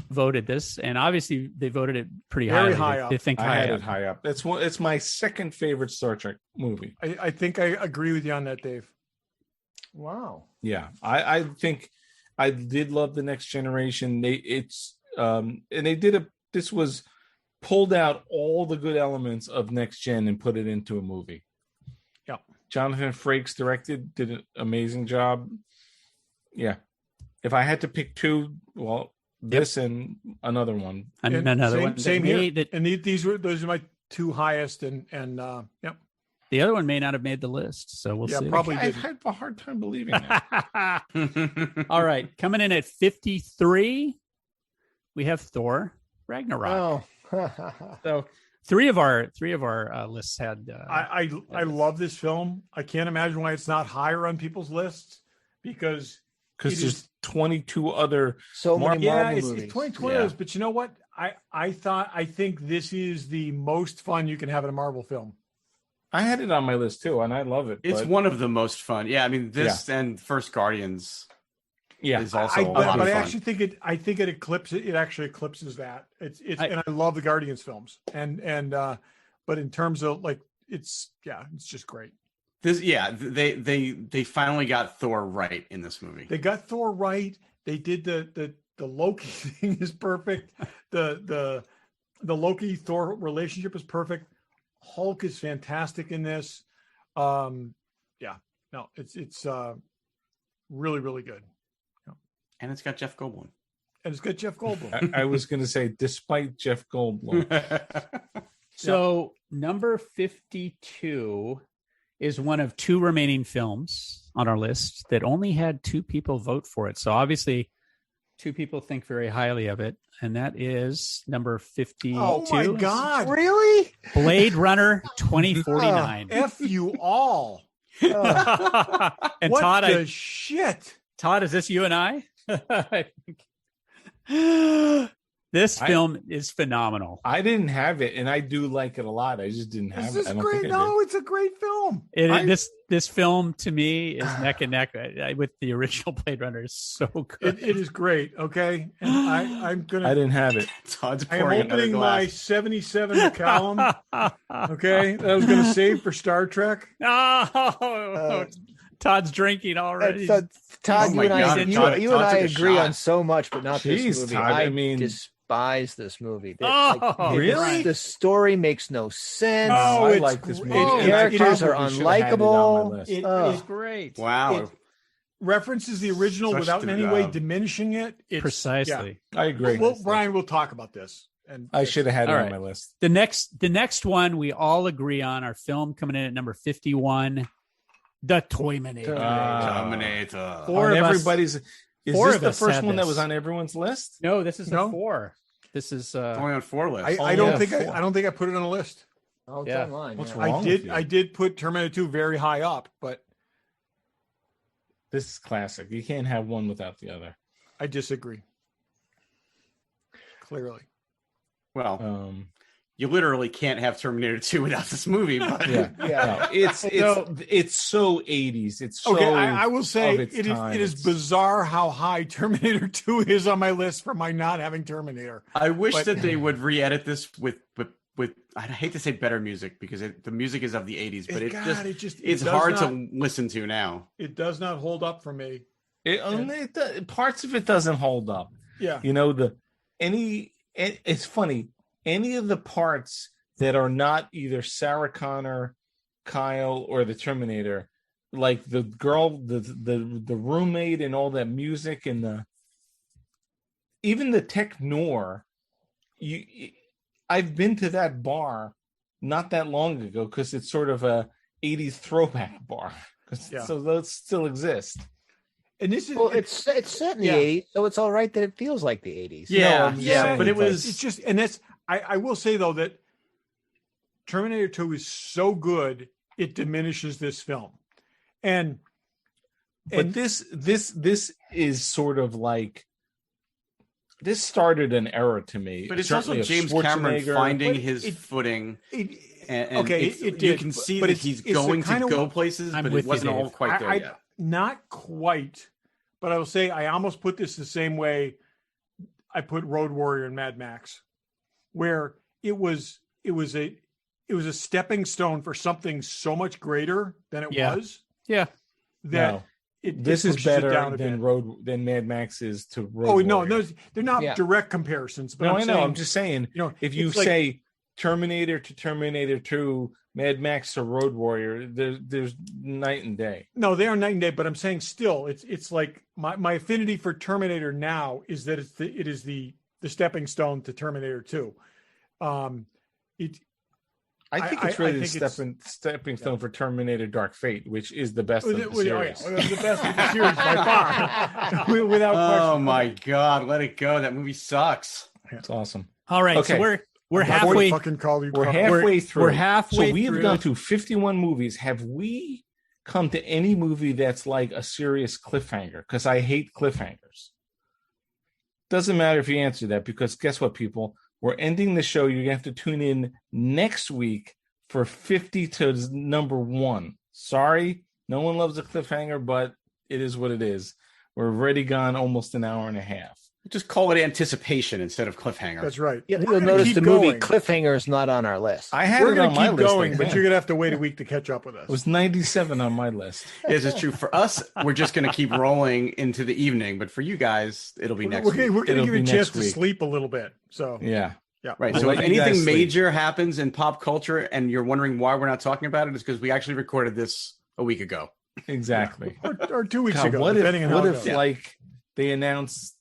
voted this, and obviously they voted it pretty Very high up. They think I had it high up. It's my second favorite Star Trek movie. I think I agree with you on that, Dave. Wow. Yeah, I think I did love The Next Generation. This was pulled out all the good elements of Next Gen and put it into a movie. Yeah. Jonathan Frakes directed, did an amazing job. Yeah. If I had to pick 2, this and another one. And another one. Same here. Those are my 2 highest, and yep. The other one may not have made the list, so we'll see. Probably I have a hard time believing that. All right, coming in at 53, we have Thor Ragnarok. So three of our lists had. I love this film. I can't imagine why it's not higher on people's lists because there's 22 other many Marvel movies. It's 22 others, but you know what? I think this is the most fun you can have in a Marvel film. I had it on my list too, and I love it. It's one of the most fun. Yeah, I mean this and First Guardians. Yeah, is also a lot of fun. I actually think it. I think it eclipses. It actually eclipses that. And I love the Guardians films. But in terms of it's just great. They finally got Thor right in this movie. They got Thor right. They did the Loki thing is perfect. The Loki Thor relationship is perfect. Hulk is fantastic in this. It's really, really good. And it's got Jeff Goldblum. I was going to say, despite Jeff Goldblum. So number 52 is one of 2 remaining films on our list that only had 2 people vote for it. So obviously 2 people think very highly of it. And that is number 52. Oh my God. Really? Blade Runner 2049. F you all. And what Todd, shit? Todd, is this you and I? I think this film is phenomenal. I didn't have it, and I do like it a lot. I just didn't have it. This is great. No, it's a great film. This film to me is neck and neck with the original Blade Runner. Is so good. It is great. Okay, and I'm gonna. I didn't have it. I am opening my 77 column. Okay, that I was going to save for Star Trek. Todd's drinking already. Todd, you and I agree on so much, but not this movie. Todd, I despise this movie. Really? The story makes no sense. I like this movie. The characters are unlikable. It is great. Wow. It references the original without in any way diminishing it. Precisely. Yeah. I agree. Well, Brian, we'll talk about this. And I should have had it on my list. The next one we all agree on, our film coming in at number 51. The Toyminator. Is this the first one that was on everyone's list? No, this is the 4. This is only on 4 lists. I don't think I put it on a list. Oh, it's online. What's wrong with you? I did put Terminator 2 very high up, but this is classic. You can't have one without the other. I disagree. Clearly. Well, you literally can't have Terminator 2 without this movie. But No, it's so 80s. It's so okay. I will say it is bizarre how high Terminator 2 is on my list for my not having Terminator. I wish that they would re-edit this with with, I hate to say better music because the music is of the 80s, but it's does hard not, to listen to now. It does not hold up for me. Parts of it doesn't hold up. Yeah. It's funny. Any of the parts that are not either Sarah Connor, Kyle, or the Terminator, like the girl, the roommate, and all that music, and even the tech noir. I've been to that bar not that long ago because it's sort of a 80s throwback bar. So those still exist. And this is it's set in the 80s, so it's all right that it feels like the 80s. Yeah, but it's just, and that's I will say though that Terminator 2 is so good it diminishes this film. But this is sort of like, this started an era to me. But it's also James Cameron finding his footing. You can see that he's going to go places, but it wasn't all quite there yet. Not quite, but I will say I almost put this the same way I put Road Warrior and Mad Max, where it was a stepping stone for something so much greater than it was. Yeah. This is better than Mad Max is to Road Warrior. No, they're not direct comparisons. But I'm just saying, if you say Terminator to Terminator 2, Mad Max to Road Warrior, there's night and day. No, they are night and day, but I'm saying still, it's like my affinity for Terminator now is that it is the stepping stone to Terminator 2. I think it's really the stepping stone for Terminator Dark Fate, which is the best of the series. The best of the series by far. Without question. Oh my God, let it go. That movie sucks. It's awesome. All right, okay. So we're halfway. We're halfway through. We're halfway. So we've gone through 51 movies. Have we come to any movie that's like a serious cliffhanger? Because I hate cliffhangers. Doesn't matter if you answer that, because guess what, people? We're ending the show. You're going to have to tune in next week for 50 to number 1. Sorry, no one loves a cliffhanger, but it is what it is. We're already gone almost an hour and a half. Just call it anticipation instead of cliffhanger. That's right. You'll notice the movie Cliffhanger is not on our list. I had it on my list. We're going to keep going, but you're going to have to wait a week to catch up with us. It was 97 on my list. This is true. For us, we're just going to keep rolling into the evening, but for you guys, it'll be next week. We're going to give you a chance to sleep a little bit. So yeah. Right. So if anything major happens in pop culture and you're wondering why we're not talking about it, it's because we actually recorded this a week ago. Exactly. Or 2 weeks ago, what depending on how it goes. Like they announced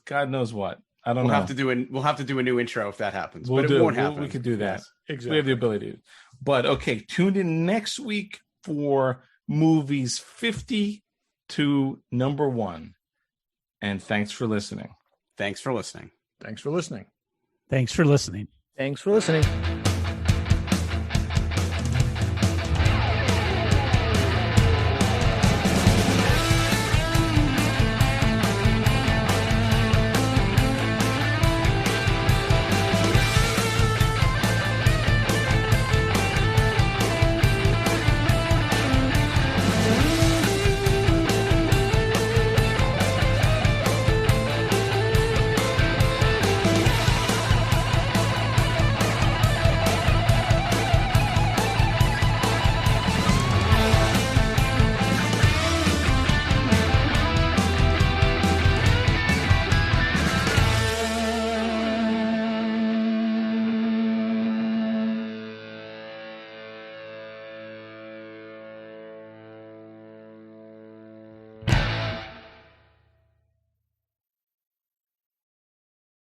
God knows what. I don't know. We'll have to do a new intro if that happens. But it won't happen. We could do that. Yes, exactly. We have the ability to. But okay, tune in next week for movies 50 to number 1. And thanks for listening. Thanks for listening. Thanks for listening. Thanks for listening. Thanks for listening.